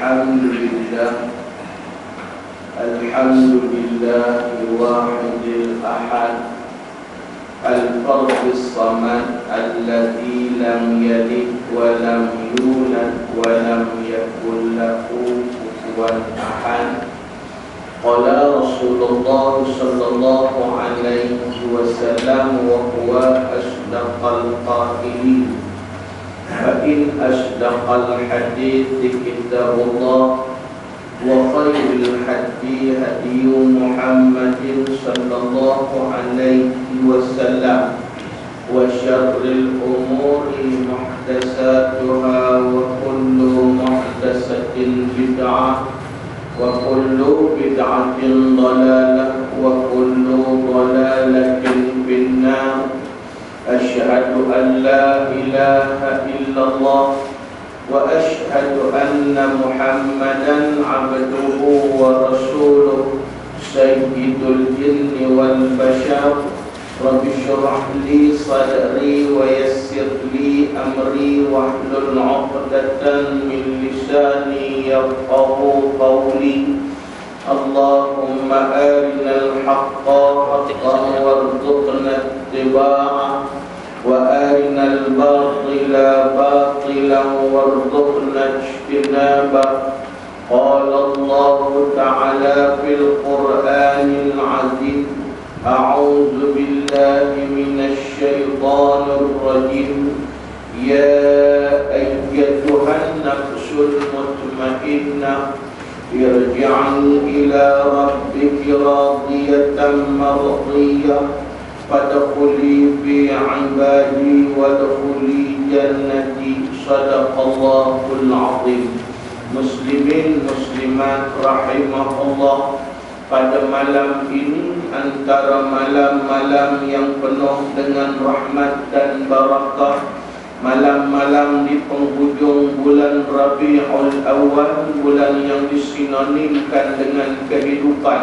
Alhamdulillahi wahidil ahad al-fardis samad alladzi lam yalid wa lam yulad wa lam yakul lahu kufuwan ahad. Qala Rasulullah sallallahu alaihi wasallam wa huwa asdaqal qailin. Fa in asdaqal hadits kitabullah wa khairul hadi hadi Muhammadin sallallahu alaihi wasallam wa syarril umuri muhdatsatuha wa kullu muhdatsatin bid'ah wa kullu bid'atin dhalalah wa kullu dhalalatin finnar. Asyhadu an la ilaha illallah wa ashhadu anna Muhammadan abduhu wa rasuluh sayyidul jinni wal bashar. Rabbi shrah li sadri wa yassir li amri wahlul 'uqdatan min lisani yafqahu qawli. Allahumma arinal haqqa haqqan warzuqna ittiba'ah wa arinal batila batilan warzuqna ijtinabah. Qala Allah ta'ala fil Qur'anil 'azim, a'udzu billahi minasy syaithanir rajim. Ya ayyatuhan nafsul mutmainnah irji'i ila rabbiki radiyatan mardiyah fadkhuli fi ibadi wadkhuli jannati. Shadaqallahul azim. Muslimin muslimat rahimahullah, pada malam ini antara malam-malam yang penuh dengan rahmat dan barakah, malam-malam di penghujung bulan Rabiul Awal, bulan yang disinonimkan dengan kehidupan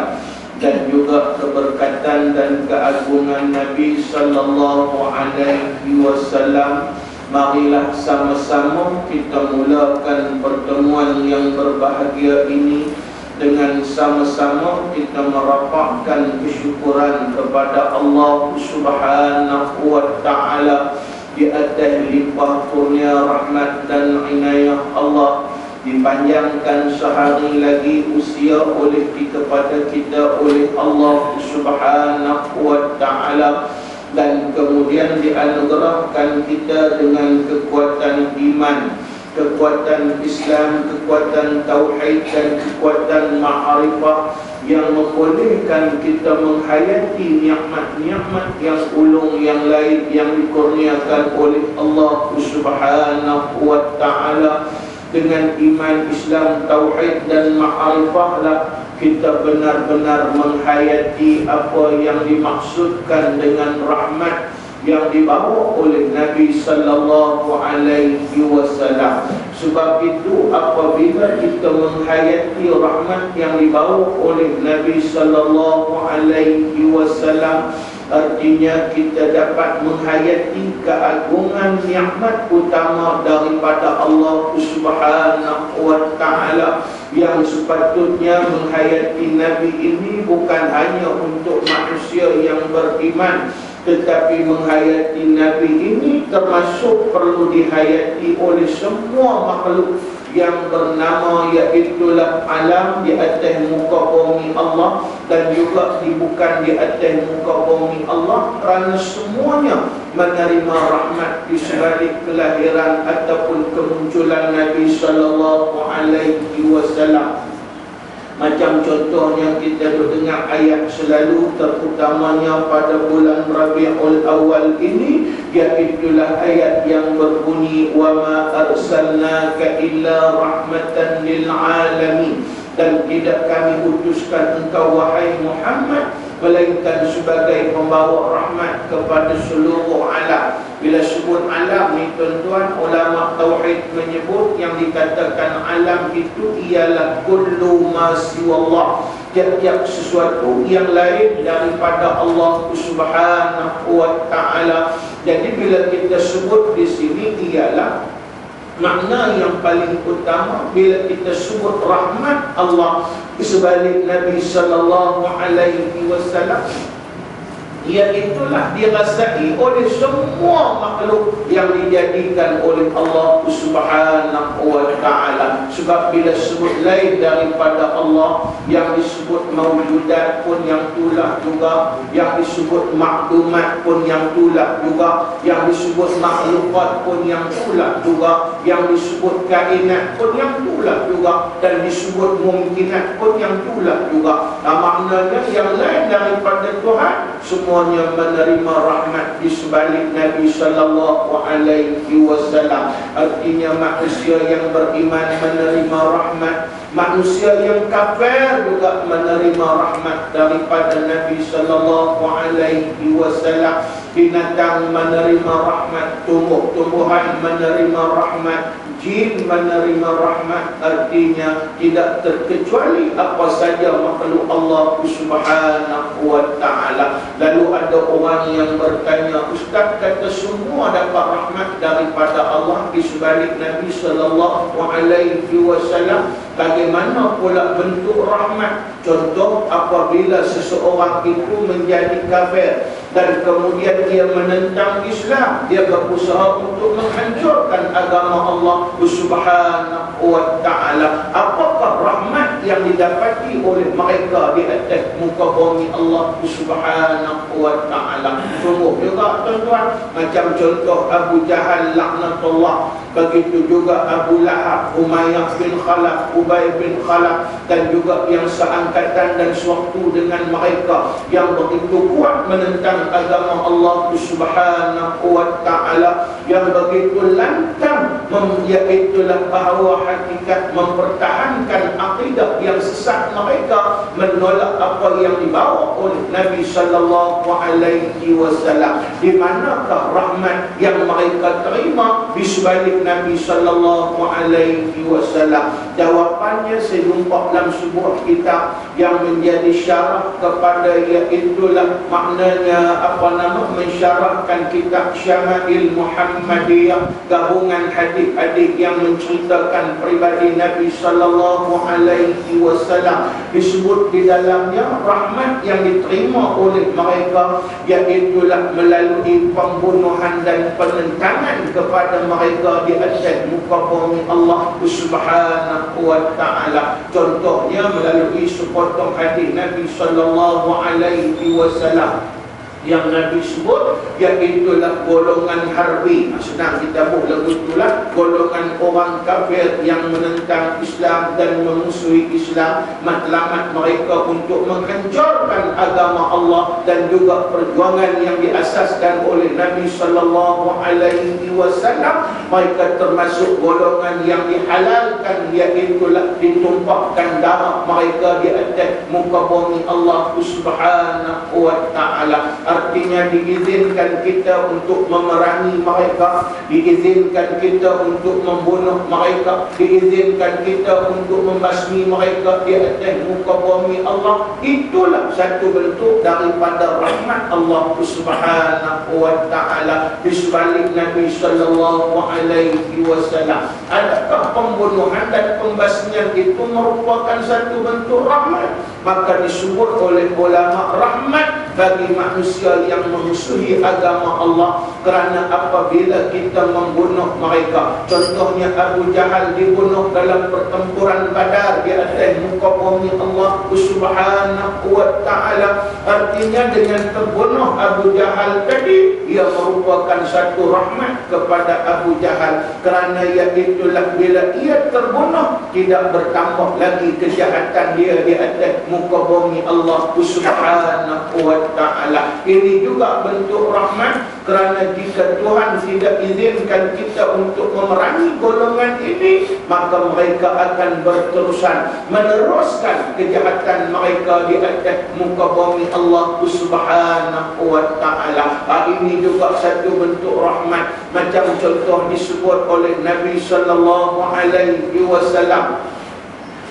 dan juga keberkatan dan keagungan Nabi sallallahu alaihi wasallam. Marilah sama-sama kita mulakan pertemuan yang berbahagia ini dengan sama-sama kita merapatkan kesyukuran kepada Allah Subhanahu wa taala di atas limpah kurnia rahmat dan inayah Allah. Dipanjangkan sehari lagi usia oleh kepada kita oleh Allah Subhanahu wa taala, dan kemudian dianugerahkan kita dengan kekuatan iman, kekuatan Islam, kekuatan tauhid dan kekuatan ma'rifah yang membolehkan kita menghayati nikmat-nikmat yang ulung yang lain yang dikurniakan oleh Allah Subhanahu wa taala. Dengan iman, Islam, tauhid dan ma'rifahlah kita benar-benar menghayati apa yang dimaksudkan dengan rahmat yang dibawa oleh Nabi sallallahu alaihi wasallam. Sebab itu apabila kita menghayati rahmat yang dibawa oleh Nabi sallallahu alaihi wasallam, artinya kita dapat menghayati keagungan nikmat utama daripada Allah Subhanahu wa taala, yang sepatutnya menghayati Nabi ini bukan hanya untuk manusia yang beriman, tetapi menghayati Nabi ini termasuk perlu dihayati oleh semua makhluk yang bernama, iaitulah alam di atas muka bumi Allah dan juga bukan di atas muka bumi Allah, kerana semuanya menerima rahmat di sebalik kelahiran ataupun kemunculan Nabi sallallahu alaihi wasallam. Macam contohnya kita dengar ayat selalu, terutamanya pada bulan Rabiul Awal ini, iaitulah ayat yang berbunyi wa ma arsalnaka illa rahmatan lil alamin, dan tidak kami utuskan engkau wahai Muhammad melainkan sebagai pembawa rahmat kepada seluruh alam. Bila sebut alam ni tuan-tuan, ulama tauhid menyebut yang dikatakan alam itu ialah kullu ma siwallah, tiap-tiap sesuatu yang lain daripada Allah Subhanahu wa taala. Jadi bila kita sebut di sini ialah Makna yang paling utama bila kita sebut rahmat Allah di sebalik Nabi sallallahu alaihi wasallam, iaitulah dirasai oleh semua makhluk yang dijadikan oleh Allah Subhanahu wa ta'ala. Sebab bila sebut lain daripada Allah, yang disebut mawjudat pun yang itulah juga, yang disebut maklumat pun yang itulah juga, yang disebut makhlukat pun yang itulah juga, yang disebut kainat pun yang itulah juga, dan disebut mungkinat pun yang itulah juga. Maknanya yang lain daripada Tuhan semuanya menerima rahmat di sebalik Nabi sallallahu alaihi wasallam. Artinya manusia yang beriman menerima rahmat, manusia yang kafir juga menerima rahmat daripada Nabi sallallahu alaihi wasallam. Binatang menerima rahmat, tumbuh-tumbuhan menerima rahmat, jin menerima rahmat. Artinya tidak terkecuali apa saja makhluk Allah Subhanahu wa ta'ala. Lalu ada orang yang bertanya, Ustaz kata semua dapat rahmat daripada Allah di sebalik Nabi sallallahu alaihi wasallam, bagaimana pula bentuk rahmat? Contoh, apabila seseorang itu menjadi kafir dan kemudian dia menentang Islam, dia berusaha untuk menghancurkan agama Allah Subhanahu wa ta'ala, apakah rahmat yang didapati oleh mereka di atas muka bumi Allah Subhanahu wa ta'ala? Sungguh juga tuan-tuan, macam contoh Abu Jahal laknatullah, begitu juga Abu Lahab, Umayyah bin Khalaf, Ubay bin Khalaf, dan juga yang seangkatan dan sewaktu dengan mereka yang begitu kuat menentang agama Allah Subhanahu wa ta'ala, yang begitu lantang iaitulah bahawa hakikat mempertahankan akidah yang sesat mereka, menolak apa yang dibawa oleh Nabi sallallahu alaihi wasallam. Di manakah rahmat yang mereka terima di sebalik Nabi sallallahu alaihi wasallam? Jawapannya saya jumpa dalam sebuah kitab yang menjadi syarah kepada iaitulah maknanya mensyarahkan kitab Syama'il Muhammadiyah, gabungan hadis-hadis yang menceritakan pribadi Nabi sallallahu alaihi wasallam. Disebut di dalamnya rahmat yang diterima oleh mereka iaitulah melalui pembunuhan dan penentangan kepada mereka di atas muka bumi Allah Subhanahu wa ta'ala. Contohnya melalui sepotong hadis Nabi sallallahu alaihi wasallam yang Nabi sebut, iaitulah golongan harbi. Senang kita buat lagu itulah, golongan orang kafir yang menentang Islam dan memusuhi Islam, matlamat mereka untuk menghancurkan agama Allah dan juga perjuangan yang diasaskan oleh Nabi sallallahu alaihi wasallam. Mereka termasuk golongan yang dihalalkan, iaitulah ditumpahkan darah mereka di atas muka bumi Allah Subhanahu wa ta'ala. Artinya diizinkan kita untuk memerangi mereka, diizinkan kita untuk membunuh mereka, diizinkan kita untuk membasmi mereka di atas muka bumi Allah. Itulah satu bentuk daripada rahmat Allah Subhanahu wa ta'ala di sebalik Nabi sallallahu alaihi wasallam. Adakah pembunuhan dan pembasmian itu merupakan satu bentuk rahmat? Maka disebut oleh ulama rahmat bagi manusia yang memusuhi agama Allah, kerana apabila kita membunuh mereka, contohnya Abu Jahal dibunuh dalam pertempuran Badar di atas muka bumi Allah Subhanahu wa ta'ala, artinya dengan terbunuh Abu Jahal tadi, ia merupakan satu rahmat kepada Abu Jahal, kerana iaitulah bila ia terbunuh tidak bertambah lagi kejahatan dia di atas muka bumi Allah Subhanahu wa ta'ala. Ini juga bentuk rahmat, kerana jika Tuhan tidak izinkan kita untuk memerangi golongan ini, maka mereka akan berterusan meneruskan kejahatan mereka di atas muka bumi Allah Subhanahu wa ta'ala. Ini juga satu bentuk rahmat, macam contoh disebut oleh Nabi sallallahu alaihi wasallam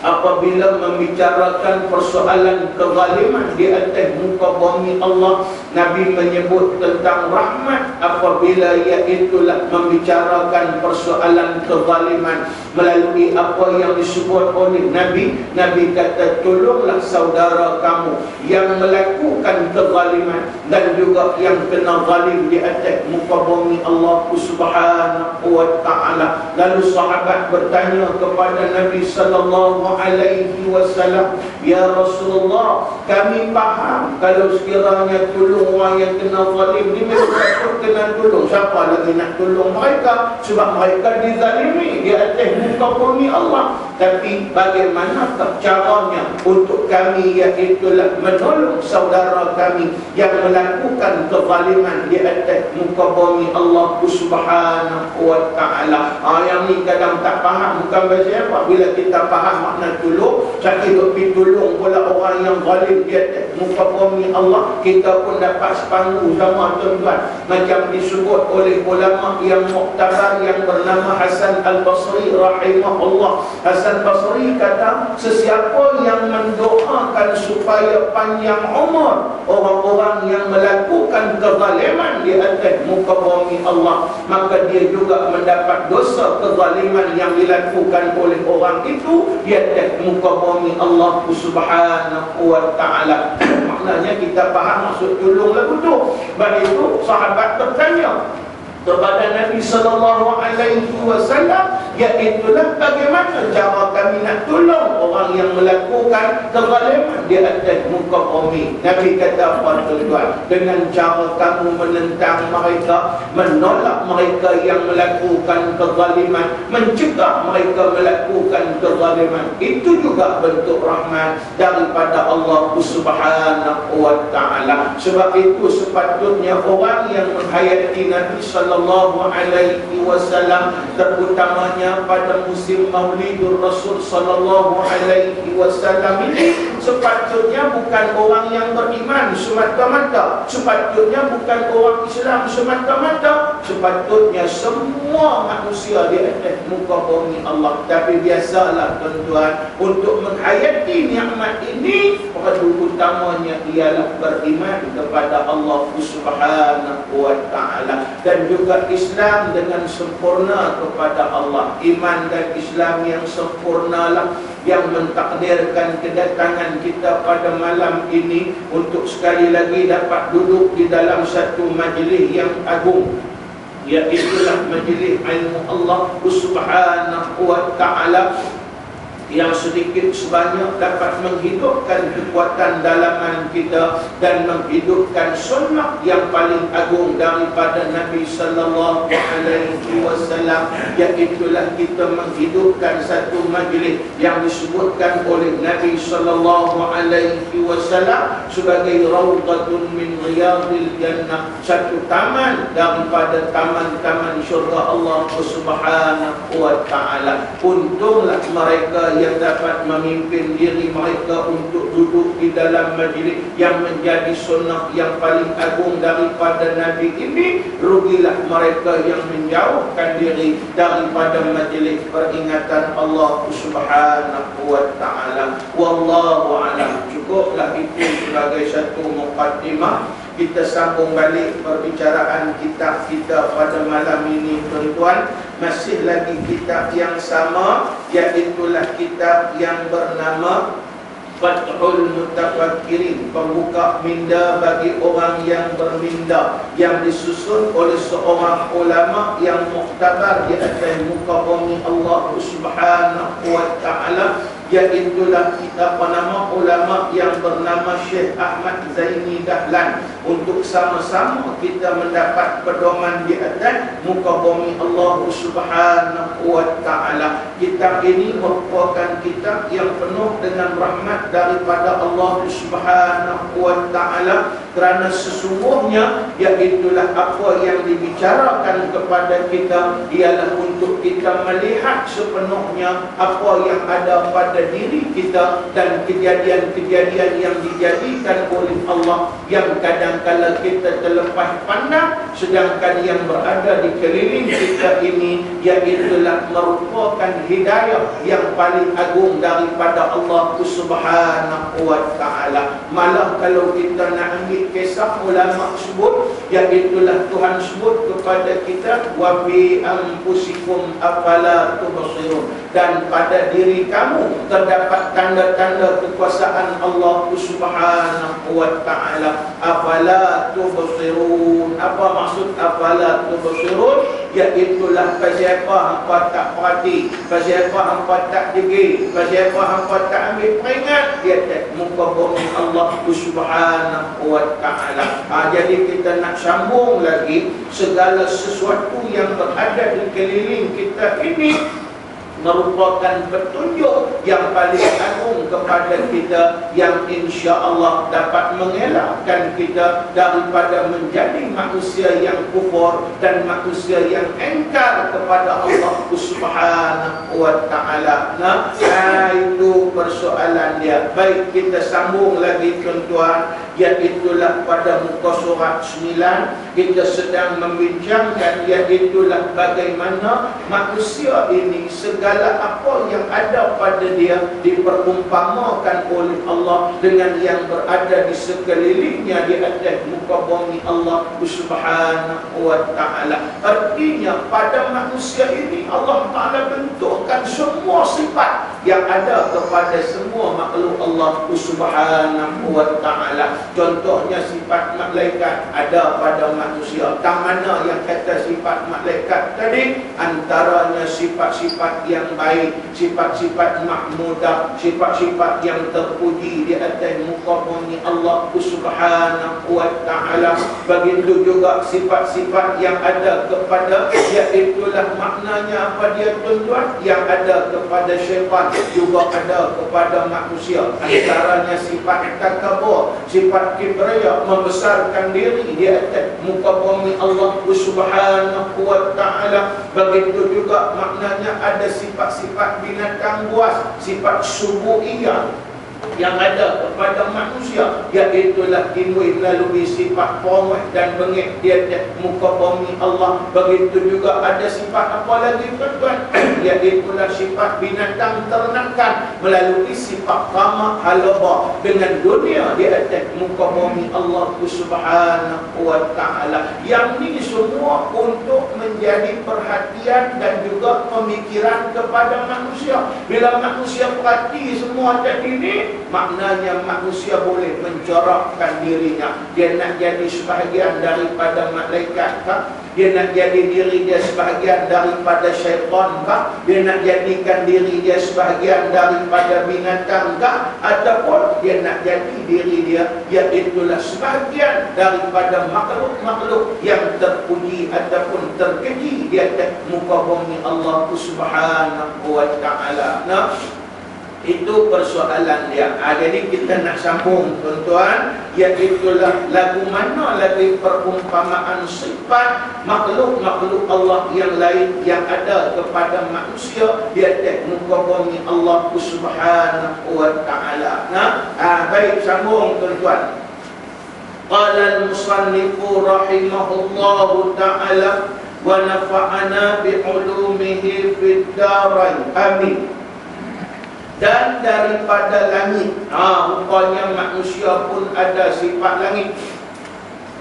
apabila membicarakan persoalan kezaliman di atas muka bumi Allah, Nabi menyebut tentang rahmat apabila iaitulah membicarakan persoalan kezaliman melalui apa yang disebut oleh Nabi. Nabi kata, tolonglah saudara kamu yang melakukan kezaliman dan juga yang kena zalim di atas muka bumi Allah Subhanahu wa ta'ala. Lalu sahabat bertanya kepada Nabi sallallahu alaihi wasallam, ya Rasulullah, kami faham kalau sekiranya tolong orang yang kena zalim ni mereka kena tolong. Siapa lagi nak tolong mereka? Sebab mereka dizalimi di atas muka bumi Allah. Tapi bagaimanakah caranya untuk kami iaitulah menolong saudara kami yang melakukan kezaliman di atas muka bumi Allah Subhanahu wa ta'ala. Yang ni kadang tak faham, bukan bahasa apa. Bila kita faham makna tolong, saya duk pergi tolong pula orang yang zalim di atas muka bumi Allah, kita pun dapat sepanggu sama tuan-tuan. Macam disebut oleh ulama yang muktabar yang bernama Hasan Al-Basri rahimahullah. Hasan Basri kata, sesiapa yang mendoakan supaya panjang umur orang-orang yang melakukan kezaliman di atas muka bumi Allah, maka dia juga mendapat dosa kezaliman yang dilakukan oleh orang itu di atas muka bumi Allah Subhanahu wa ta'ala. Maknanya kita faham maksud tolonglah betul. Sebab itu sahabat bertanya kepada Nabi sallallahu alaihi wasallam, iaitulah bagaimana cara kami nak tolong orang yang melakukan kezaliman di atas muka bumi. Nabi kata apa tuan-tuan? Dengan cara kamu menentang mereka, menolak mereka yang melakukan kezaliman, mencegah mereka melakukan kezaliman. Itu juga bentuk rahmat daripada Allah Subhanahu wa ta'ala. Sebab itu sepatutnya orang yang menghayati Nabi sallallahu alaihi wasallam, terutamanya pada musim Maulidur Rasul sallallahu alaihi wasallam ini, sepatutnya bukan orang yang beriman semata-mata, sepatutnya bukan orang Islam semata-mata, sepatutnya semua manusia di atas muka bumi Allah. Tapi biasalah tuan-tuan, untuk menghayati nikmat ini perlu utamanya ialah beriman kepada Allah Subhanahu wa ta'ala, dan juga Islam dengan sempurna kepada Allah. Iman dan Islam yang sempurna lah yang mentakdirkan kedatangan kita pada malam ini untuk sekali lagi dapat duduk di dalam satu majlis yang agung, iaitulah majlis ilmu Allah Subhanahu wa ta'ala, yang sedikit sebanyak dapat menghidupkan kekuatan dalaman kita dan menghidupkan sunnah yang paling agung daripada Nabi sallallahu alaihi wasallam, iaitulah kita menghidupkan satu majlis yang disebutkan oleh Nabi sallallahu alaihi wasallam sebagai raudhatun min riyadil jannah, satu taman daripada taman-taman syurga Allah Subhanahu wa ta'ala. Untunglah mereka yang dapat memimpin diri mereka untuk duduk di dalam majlis yang menjadi sunnah yang paling agung daripada Nabi ini. Rugilah mereka yang menjauhkan diri daripada majlis peringatan Allah Subhanahu wa ta'ala. Wallahu a'lam. Cukuplah itu sebagai satu muqaddimah. Kita sambung balik perbicaraan kitab kita pada malam ini tuan-tuan. Masih lagi kitab yang sama, iaitulah kitab yang bernama Fathul Mutafakkirin, pembuka minda bagi orang yang berminda, yang disusun oleh seorang ulama yang muktabar di atas muka bumi Allah Subhanahu wa ta'ala, iaitulah kita nama ulama yang bernama Syekh Ahmad Zaini Dahlan. Untuk sama-sama kita mendapat pedoman di atas muka bumi Allah Subhanahu wa ta'ala. Kitab ini merupakan kitab yang penuh dengan rahmat daripada Allah Subhanahu wa ta'ala, kerana sesungguhnya iaitulah apa yang dibicarakan kepada kita ialah untuk kita melihat sepenuhnya apa yang ada pada diri kita dan kejadian-kejadian yang dijadikan oleh Allah yang kadang-kala kita terlepas pandang sedangkan yang berada di keliling kita ini iaitulah merupakan hidayah yang paling agung daripada Allah Subhanahu wa taala. Malah kalau kita nak ambil kisah ulama sebut, iaitulah Tuhan sebut kepada kita, wa bi anfusikum afala tubsirun, dan pada diri kamu terdapat tanda-tanda kekuasaan Allah Subhanahu wa taala. Afala tubsirun, apa maksud afala tubsirun? Iaitulah pasal apa hangpa tak perhati, pasal apa hangpa tak degil, pasal apa hangpa tak ambil peringat di atas muka bumi Allah Subhanahu wa taala. Jadi kita nak sambung lagi, segala sesuatu yang berada di keliling kita ini merupakan petunjuk yang paling agung kepada kita, yang insya-Allah dapat mengelakkan kita daripada menjadi manusia yang kufur dan manusia yang engkar kepada Allah Subhanahu wa taala. Nah, itu persoalan dia. Baik, kita sambung lagi tuan-tuan, iaitulah pada muka surat 9 kita sedang membincangkan iaitulah bagaimana manusia ini segala apa yang ada pada dia diperumpamakan oleh Allah dengan yang berada di sekelilingnya di atas muka bumi Allah Subhanahu wa taala. Artinya pada manusia ini Allah Taala bentukkan semua sifat yang ada kepada semua makhluk Allah Subhanahu wa taala. Contohnya sifat malaikat ada pada manusia. Tang mana yang kata sifat malaikat tadi? Antaranya sifat-sifat yang baik, sifat-sifat mahmudah, sifat-sifat yang terpuji di atas muka bumi Allah Subhanahu wa taala. Begitu juga sifat-sifat yang ada kepada, iaitulah maknanya apa dia tuan-tuan, yang ada kepada syaitan juga ada kepada manusia. Antaranya sifat takabur, sifat kibriya, membesarkan diri di atas muka bumi Allah Subhanahu wa taala. Begitu juga maknanya ada sifat-sifat binatang buas, sifat subuhiyah yang ada kepada manusia, iaitulah timbul melalui sifat pomeh dan bengek di atas muka bumi Allah. Begitu juga ada sifat apa lagi tuan-tuan? Iaitulah sifat binatang ternakan melalui sifat tamak halaba dengan dunia di atas muka bumi Allah Subhanahu wa taala. Yang ini semua untuk menjadi perhatian dan juga pemikiran kepada manusia. Bila manusia perhati semua tadi ini, maknanya manusia boleh mencorakkan dirinya. Dia nak jadi sebahagian daripada malaikat kah? Dia nak jadi diri dia sebahagian daripada syaitan kah? Dia nak jadikan diri dia sebahagian daripada binatang kah? Ataupun dia nak jadi diri dia iaitulah sebahagian daripada makhluk-makhluk yang terpuji ataupun terkeji di atas muka bumi Allah Subhanahu wa taala. Nah, itu persoalan dia. Jadi kita nak sambung tuan-tuan, iaitulah lagu mana lagi perumpamaan sifat makhluk-makhluk Allah yang lain yang ada kepada manusia di atas muka bumi Allah Subhanahu wa taala. Nah, baik, sambung tuan-tuan. Qala al-musannifu rahimahullahu taala wa nafa'ana bi ulumihi fid darain. Amin. Dan daripada langit, rupanya manusia pun ada sifat langit.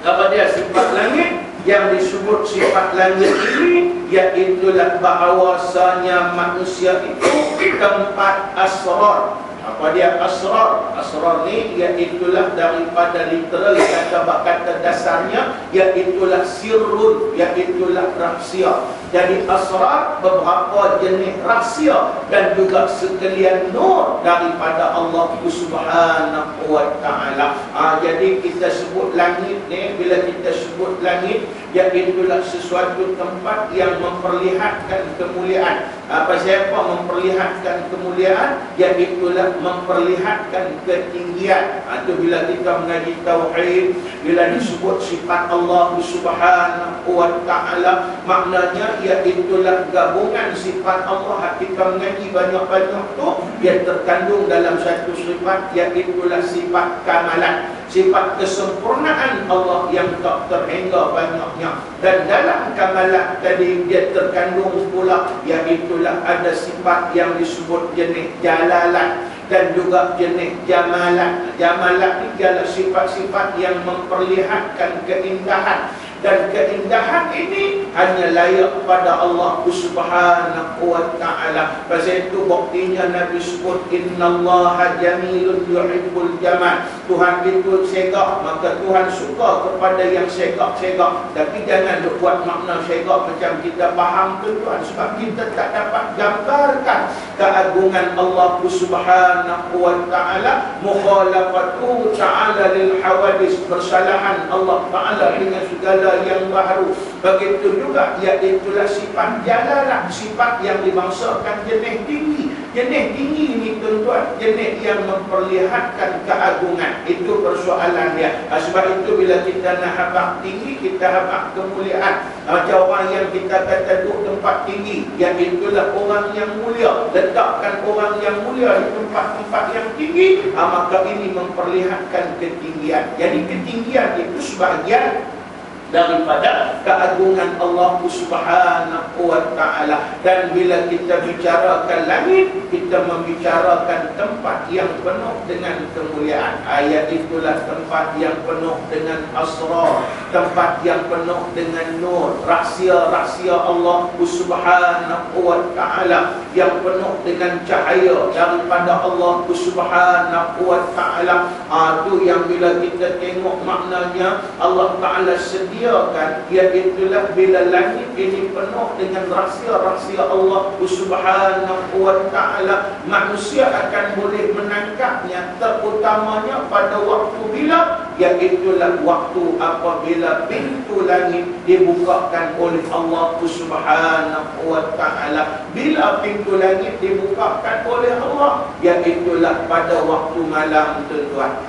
Apa dia sifat langit? Yang disebut sifat langit ini iaitulah bahawasanya manusia itu tempat asrar. Apa dia asrar? Asrar ni iaitulah daripada literal kata dasarnya, iaitulah sirrun, iaitulah rahsia. Jadi asrar beberapa jenis rahsia dan juga sekalian nur daripada Allah Subhanahu wa taala. Jadi kita sebut langit ni, bila kita sebut langit, iaitulah sesuatu tempat yang memperlihatkan kemuliaan. Siapa memperlihatkan kemuliaan? Iaitulah memperlihatkan ketinggian. Itu bila kita mengaji tauhid, bila disebut sifat Allah Subhanahu wa taala, maknanya iaitulah gabungan sifat Allah. Kita mengaji banyak-banyak tu, dia terkandung dalam satu sifat, iaitulah sifat kamalan. sifat kesempurnaan Allah yang tak terhingga banyaknya. Dan dalam kamalat tadi dia terkandung pula, iaitulah ada sifat yang disebut jenis jalalat dan juga jenis jamalat. Jamalat ini adalah sifat-sifat yang memperlihatkan keindahan, dan keindahan ini hanya layak pada Allah Subhanahu wa ta'ala. Pasal itu buktinya Nabi sebut innallaha jamilun yuhibbul jamal. Tuhan itu segak, maka Tuhan suka kepada yang segak-segak. Tapi jangan buat makna segak macam kita faham tuan, sebab kita tak dapat gambarkan keagungan Allah Subhanahu wa ta'ala. Mukhalafatu ta'ala lil hawadis, bersalahan Allah ta'ala dengan segala yang baru. Begitu juga iaitulah sifat jalalah, sifat yang dibangsakan jenis tinggi. Jenis tinggi ini tuan-tuan, jenis yang memperlihatkan keagungan. Itu persoalan dia. Sebab itu bila kita nak habaq tinggi, kita habaq kemuliaan. Macam orang yang kita kata duduk tempat tinggi, iaitulah orang yang mulia. Letakkan orang yang mulia di tempat-tempat yang tinggi, maka ini memperlihatkan ketinggian. Jadi ketinggian itu sebahagian daripada keagungan Allah Subhanahu wa ta'ala. Dan bila kita bicarakan langit, kita membicarakan tempat yang penuh dengan kemuliaan. Ayat itulah tempat yang penuh dengan asrar, tempat yang penuh dengan nur, rahsia-rahsia Allah Subhanahu wa ta'ala, yang penuh dengan cahaya daripada Allah Subhanahu wa ta'ala. Itu yang bila kita tengok maknanya Allah ta'ala sedia, iaitulah bila langit ini penuh dengan rahsia-rahsia Allah Subhanahu wa ta'ala, manusia akan boleh menangkapnya, terutamanya pada waktu bila, iaitulah waktu apabila pintu langit dibukakan oleh Allah Subhanahu wa ta'ala. Bila pintu langit dibukakan oleh Allah, iaitulah pada waktu malam tuan-tuan.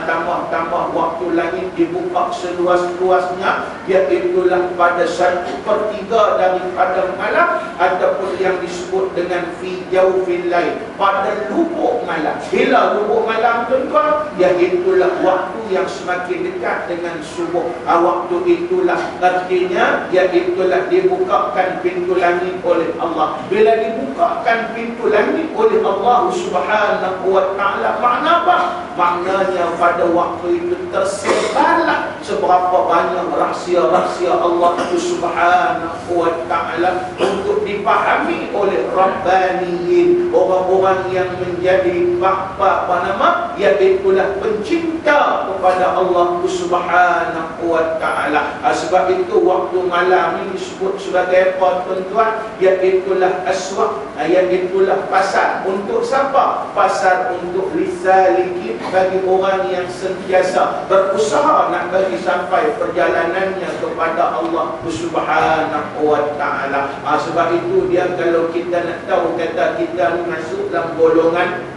Tambah-tambah waktu langit dibuka seluas-luasnya, iaitulah pada 1/3 daripada malam, ataupun yang disebut dengan fi jawfil lail, pada lubuk malam. Bila lubuk malam tuan-tuan, iaitulah waktu yang semakin dekat dengan subuh. Waktu itulah artinya iaitulah dibukakan pintu langit oleh Allah. Bila dibukakan pintu langit oleh Allah Subhanahu wa ta'ala, makna apa? Maknanya pada waktu itu tersebarlah seberapa banyak rahsia-rahsia Allah Subhanahu wa ta'ala untuk dipahami oleh Rabbaniyin, orang-orang yang menjadi apa nama, iaitulah pencinta kepada Allah Subhanahu wa ta'ala. Sebab itu waktu malam ini disebut sebagai apa tuan-tuan? Iaitulah aswaq, iaitulah pasar. Untuk siapa? Pasar untuk lisalikin, bagi orang yang sentiasa berusaha nak bagi sampai perjalanannya kepada Allah Subhanahu wa ta'ala. Sebab itu dia, kalau kita nak tahu kata kita ni masuk dalam golongan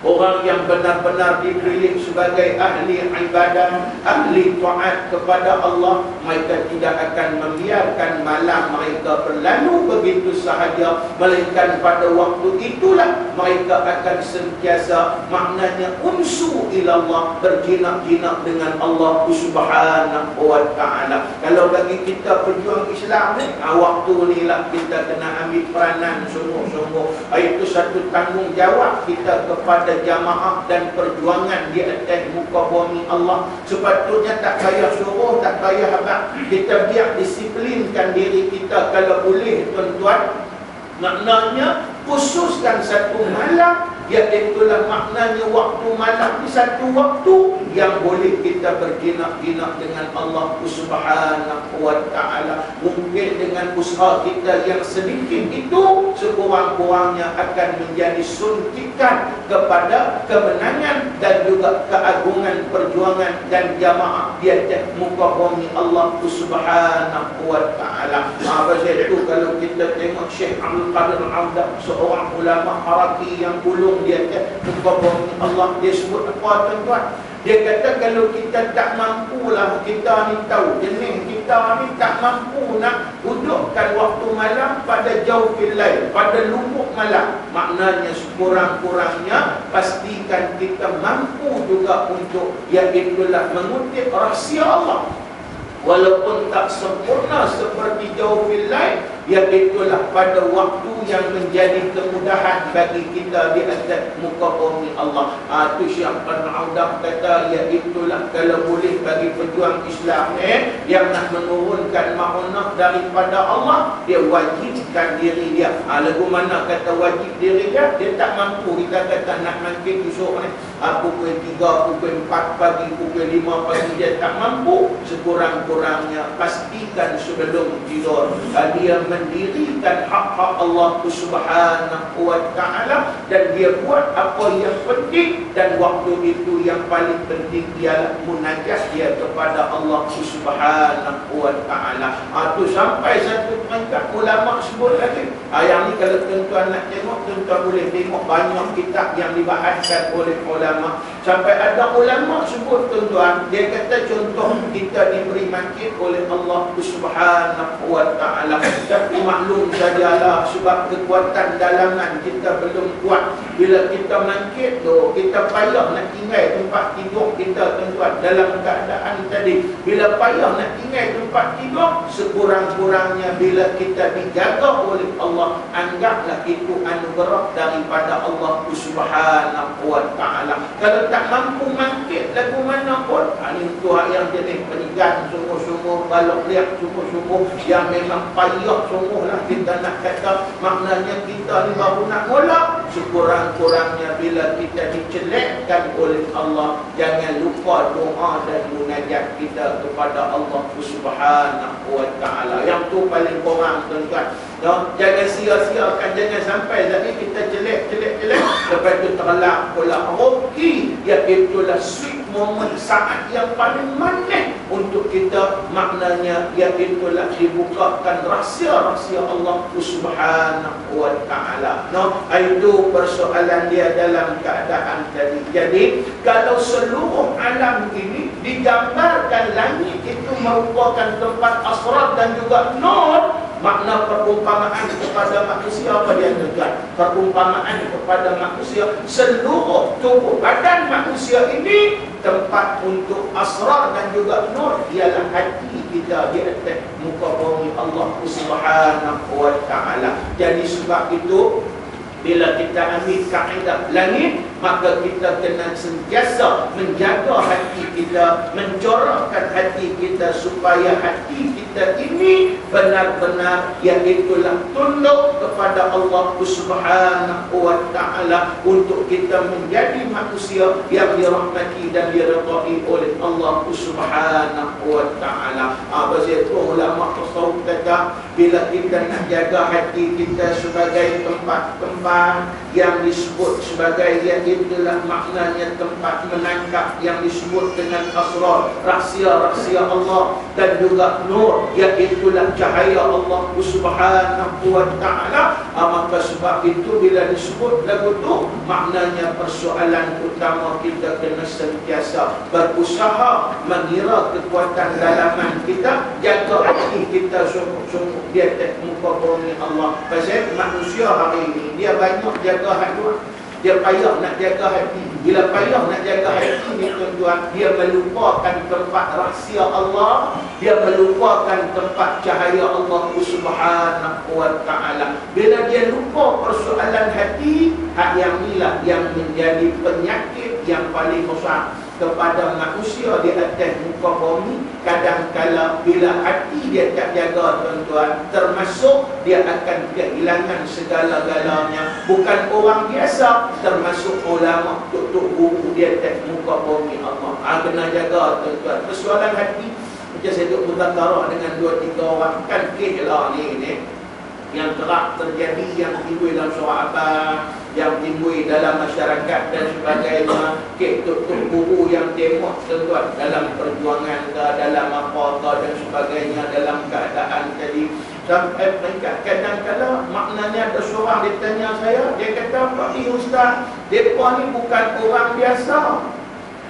orang yang benar-benar dipilih sebagai ahli ibadah, ahli taat kepada Allah, mereka tidak akan membiarkan malam mereka berlalu begitu sahaja, melainkan pada waktu itulah mereka akan sentiasa, maknanya unsu ilallah, berjinak-jinak dengan Allah Subhanahu wa ta'ala. Kalau bagi kita pejuang Islam ni, waktu ni lah kita kena ambil peranan sungguh-sungguh. Itu satu tanggungjawab kita kepada jamaah dan perjuangan di atas muka bumi Allah. Sepatutnya tak payah suruh, tak payah apa, kita biar disiplinkan diri kita kalau boleh tuan-tuan. Maknanya khususkan satu malam, iaitulah maknanya waktu malam di satu waktu yang boleh kita berjinak-jinak dengan Allah Subhanahu wa ta'ala. Mungkin dengan usaha kita yang sedikit itu, sekurang-kurangnya akan menjadi suntikan kepada kemenangan dan juga keagungan perjuangan dan jamaah di atas muka bumi Allah Subhanahu wa ta'ala. Pasal itu kalau kita tengok Syekh Abdul Qadir Al-Awdah, seorang ulama haraki yang ulung dia muka bumi Allah, dia sebut apa tuan-tuan? Dia kata kalau kita tak mampulah, kita ni tahu jenis kita ni tak mampu nak dudukkan waktu malam pada jauhil lail, pada lubuk malam. Maknanya sekurang-kurangnya pastikan kita mampu juga untuk iaitulah mengutip rahsia Allah. Walaupun tak sempurna seperti jauhil lail, iaitulah pada waktu yang menjadi kemudahan bagi kita di atas muka bumi Allah. Itu Syekh Al-Audah kata, iaitulah kalau boleh bagi pejuang Islam yang nak menurunkan maunah daripada Allah, dia wajibkan diri dia. Lagu mana kata wajib diri dia, dia tak mampu. Kita kata nak mangkit esok ni pukul 3, pukul 4 pagi, pukul 5 pagi, dia tak mampu. Sekurang-kurangnya pastikan sebelum tidur dia mendirikan hak-hak Allah Subhanahu wa ta'ala, dan dia buat apa yang penting, dan waktu itu yang paling penting ialah munajat dia kepada Allah Subhanahu wa ta'ala. Itu sampai satu peringkat ulama sebut lagi. Yang ni kalau tuan-tuan nak tengok, tuan-tuan boleh tengok banyak kitab yang dibahaskan oleh ulama. Sampai ada ulama sebut, tuan-tuan, dia kata contoh kita diberi mangkit oleh Allah Subhanahu wa ta'ala, tapi maklum sajalah sebab kekuatan dalaman kita belum kuat. Bila kita mangkit tu, kita payah nak tinggal tempat tidur kita, tuan-tuan, dalam keadaan tadi. Bila payah nak tinggal tempat tidur, sekurang-kurangnya bila kita dijaga oleh Allah, anggaplah itu anugerah daripada Allah Subhanahu wa ta'ala. Kalau tak mampu mangkit lagu mana pun, ini Tuhan yang jenis penigan sungguh-sungguh, balok liak sungguh-sungguh, yang memang payah sungguhlah kita nak kata. Maknanya kita ni baru nak mula. Sekurang-kurangnya bila kita dicelekkan oleh Allah, jangan lupa doa dan munajat kita kepada Allah Subhanahu wa ta'ala. Yang tu paling kurang, tuan-tuan. Jangan sia-siakan, jangan sampai tadi kita jelek, lepas tu terlak pula hoki. Iaitulah sweet moment, saat yang paling manis untuk kita. Maknanya iaitulah dibukakan rahsia-rahsia Allah Subhanahu wa ta'ala. Itu persoalan dia dalam keadaan tadi. Jadi kalau seluruh alam ini digambarkan langit itu merupakan tempat asrar dan juga nur, makna perumpamaan kepada manusia apa dia tuan? Perumpamaan kepada manusia, seluruh tubuh badan manusia ini tempat untuk asrar dan juga nur, ialah hati kita di atas muka bumi Allah Subhanahu wa ta'ala. Jadi sebab itu bila kita ambil kaedah langit, maka kita kena sentiasa menjaga hati kita, mencorakkan hati kita supaya hati kita ini benar-benar iaitulah tunduk kepada Allah Subhanahu wa ta'ala, untuk kita menjadi manusia yang dirahmati dan diredai oleh Allah Subhanahu wa ta'ala. Pasal itu ulama tasawuf kata, bila kita nak jaga hati kita sebagai tempat-tempat yang disebut sebagai, iaitulah maknanya tempat menangkap yang disebut dengan asrar, rahsia-rahsia Allah dan juga nur, iaitulah cahaya Allah Subhanahu wa ta'ala. Maka sebab itu bila disebut lagu tu, maknanya persoalan utama kita kena sentiasa berusaha mengira kekuatan dalaman kita, jaga hati kita sungguh-sungguh di atas muka bumi Allah. Pasal manusia hari ini dia banyak jaga hati, dia payah nak jaga hati. Bila payah nak jaga hati ni, tuan-tuan, dia melupakan tempat rahsia Allah, dia melupakan tempat cahaya Allah Subhanahu wa ta'ala. Bila dia lupa persoalan hati, hak yang inilah yang menjadi penyakit yang paling besar kepada manusia di atas muka bumi. Kadang-kala bila hati dia tak jaga, tuan-tuan, termasuk dia akan kehilangan segala-galanya. Bukan orang biasa, termasuk ulama, tutup buku di atas muka bumi Allah. Kena jaga, tuan-tuan. Persoalan hati, macam saya duduk bertakarah dengan 2-3 orang, kan kehlah ni yang kerap terjadi, yang timbul dalam surah Abah, yang timbul dalam masyarakat dan sebagainya. Tutup buku yang tengok, tuan-tuan, dalam perjuangan ke, dalam apa ke dan sebagainya, dalam keadaan tadi. Sampai peringkat kadang-kadang maknanya ada seorang dia tanya saya, dia kata, Pak Ustaz, mereka ni bukan orang biasa.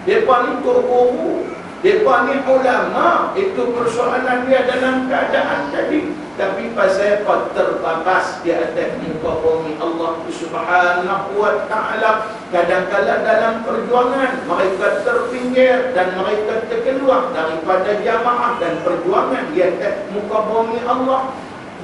Mereka ni tok guru, mereka ni ulama. Itu persoalan dia dalam keadaan tadi. Tapi pasal apa terbabas di atas muka bumi Allah Subhanahu wa ta'ala, kadang-kadang dalam perjuangan mereka terpinggir dan mereka terkeluar daripada jamaah dan perjuangan di atas muka bumi Allah.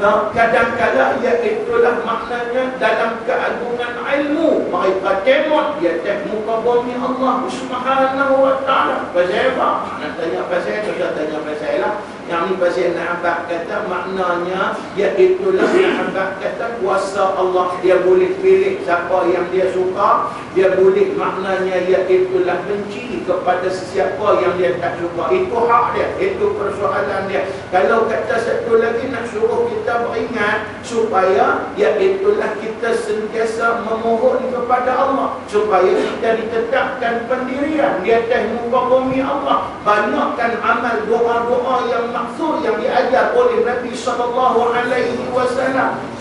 Nah, kadang-kadang itulah maknanya dalam keagungan ilmu mereka tengok di atas muka bumi Allah Subhanahu wa ta'ala. Pasal apa? Nak tanya pasal itu, tanya pasal lah. Yang ni pasal Nahabak kata maknanya itulah Nahabak kata kuasa Allah. Dia boleh pilih siapa yang dia suka. Dia boleh maknanya itulah benci kepada sesiapa yang dia tak suka. Itu hak dia, itu persoalan dia. Kalau kata satu lagi nak suruh kita beringat supaya itulah kita sentiasa memohon kepada Allah, supaya kita ditetapkan pendirian di atas muka bumi Allah. Banyakkan amal doa-doa yang maksud yang diajar oleh Nabi SAW.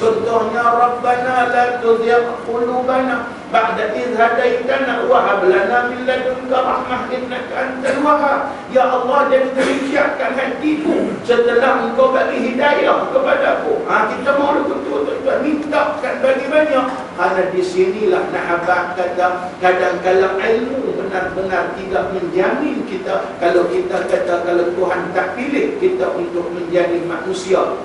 Contohnya, Rabbana la tuzigh qulubana ba'da idh hadaitana wa hab lana min ladunka rahmah innaka antal wahhab. Ya Allah, jangan teriakkan hatiku setelah Engkau bagi hidayah kepadaku. Kita mau betul-betul mintakan bagi banyak. Karena di sinilah Nahabak kata kadang-kadang ilmu benar-benar tidak menjamin kita. Kalau kita kata kalau Tuhan tak pilih kita untuk menjadi manusia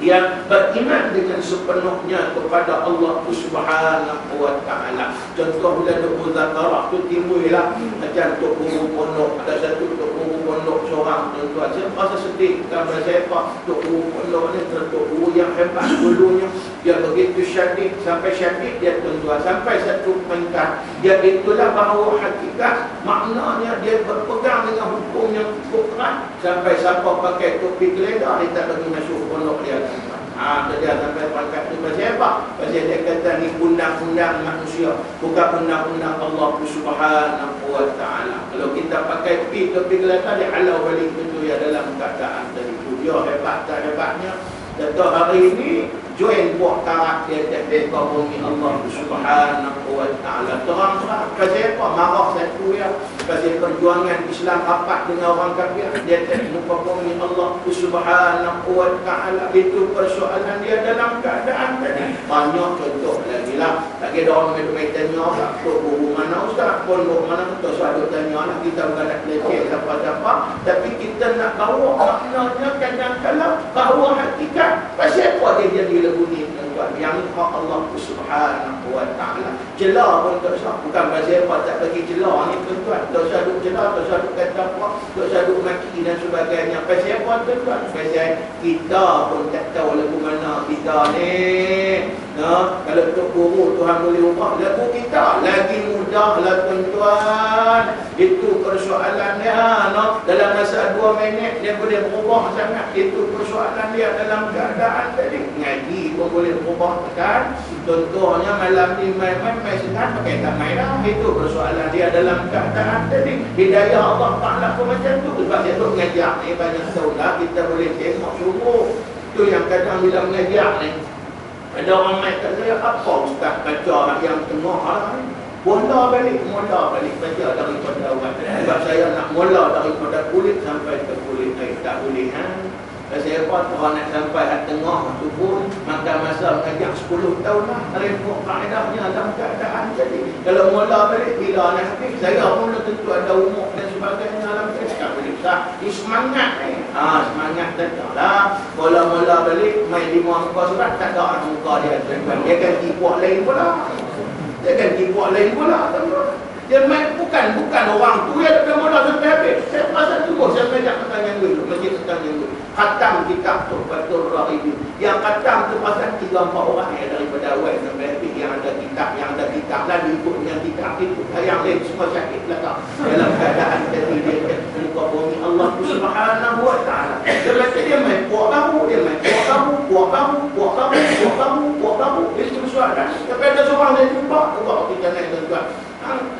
yang beriman dengan sepenuhnya kepada Allah Subhanahu wa ta'ala. Contoh bila Tok Muzakarah tu timbullah macam Tok Guru Pondok. Ada satu Tok Guru Pondok seorang tuan-tuan. Saya rasa sedih kerana siapa Tok Guru Pondok ni, Tok Guru yang hebat dulunya. Dia begitu syadid, sampai syadid dia tuan-tuan, sampai satu peringkat dia itulah bahawa hakikat maknanya dia berpegang dengan hukum yang cukup keras. Sampai siapa pakai topi geledah dia tak bagi masuk pondok dia. Dia sampai pangkat tu pasal apa? Pasal dia kata ni undang-undang manusia, bukan undang-undang Allah Subhanahu wa ta'ala. Kalau kita pakai topi geledah dia halau balik itu ya dalam keadaan tadi tu. Dia hebat tak hebatnya. Contoh hari ini join buah karat dia atas bumi Allah Subhanahu wa ta'ala. Terang-terang pasal apa? Marah satu ya. Pasal perjuangan Islam rapat dengan orang kafir dia atas muka bumi Allah Subhanahu wa ta'ala. Itu persoalan dia dalam keadaan tadi. Banyak contoh lagi lah. Lagi ada orang main tanya lah, Tok Guru mana Ustaz, pondok mana, kita selalu tanya lah. Kita bukan nak leceh siapa-siapa, tapi kita nak bawa maknanya kadang-kadang bahawa hakikat pasal apa dia jadi lagu ni tuan-tuan. Yang hak Allah Subhanahu wa ta'ala. Jelah pun tak usah. Bukan pasal apa tak bagi jelah ni tuan-tuan. Tak usah duk jelah, tak usah duk kata apa, tak usah duk maki dan sebagainya. Pasal apa tuan-tuan? Pasal kita pun tak tahu lagu mana kita ni. Kalau Tok Guru Tuhan boleh ubah lagu kita lagi mudah lah tuan-tuan. Itu persoalan dia. Dalam masa 2 minit dia boleh berubah sangat. Itu persoalan dia dalam keadaan tadi. Ngaji pun boleh berubah kan. Contohnya malam ni main senang pakai tak main dah. Itu persoalan dia dalam keadaan tadi. Hidayah Allah Ta'ala pun macam tu. Sebab dia tu mengajar ni banyak tahu lah. Kita boleh tengok suruh. Itu yang kadang bila mengajar ni, ada orang main kat saya, apa Ustaz baca yang tengah lah ni? Mula balik baca daripada awal. Sebab saya nak mula daripada kulit sampai ke kulit. Tak boleh Pasal apa? Orang nak sampai hat tengah tu pun makan masa mengajar 10 tahun lah. Repot kaedahnya dalam keadaan jadi. Kalau mula balik bila nak habis, saya pun tentu ada umur dan sebagainya dalam keadaan. Tak boleh Ustaz. Ini semangat ni. Semangat tak lah. Kalau mula balik main 5 muka surat tak ada muka dia. Dia ganti buat lain pula. Dia main bukan orang tu ya, tapi mula sampai habis. Saya rasa cukup saya belajar tentang yang dulu, masjid tentang yang dulu. Khatam kitab Tuhfatul Raghibin. Yang khatam tu pasal 3-4 orang ya, daripada awal sampai habis yang ada kitab lalu ikut dengan kitab itu. Yang lain semua sakit belakang. Dalam keadaan tadi dia muka bumi Allah Subhanahu wa ta'ala. Dia main puak baru. Itu soalan. Tapi ada seorang yang jumpa, kita naik tuan-tuan.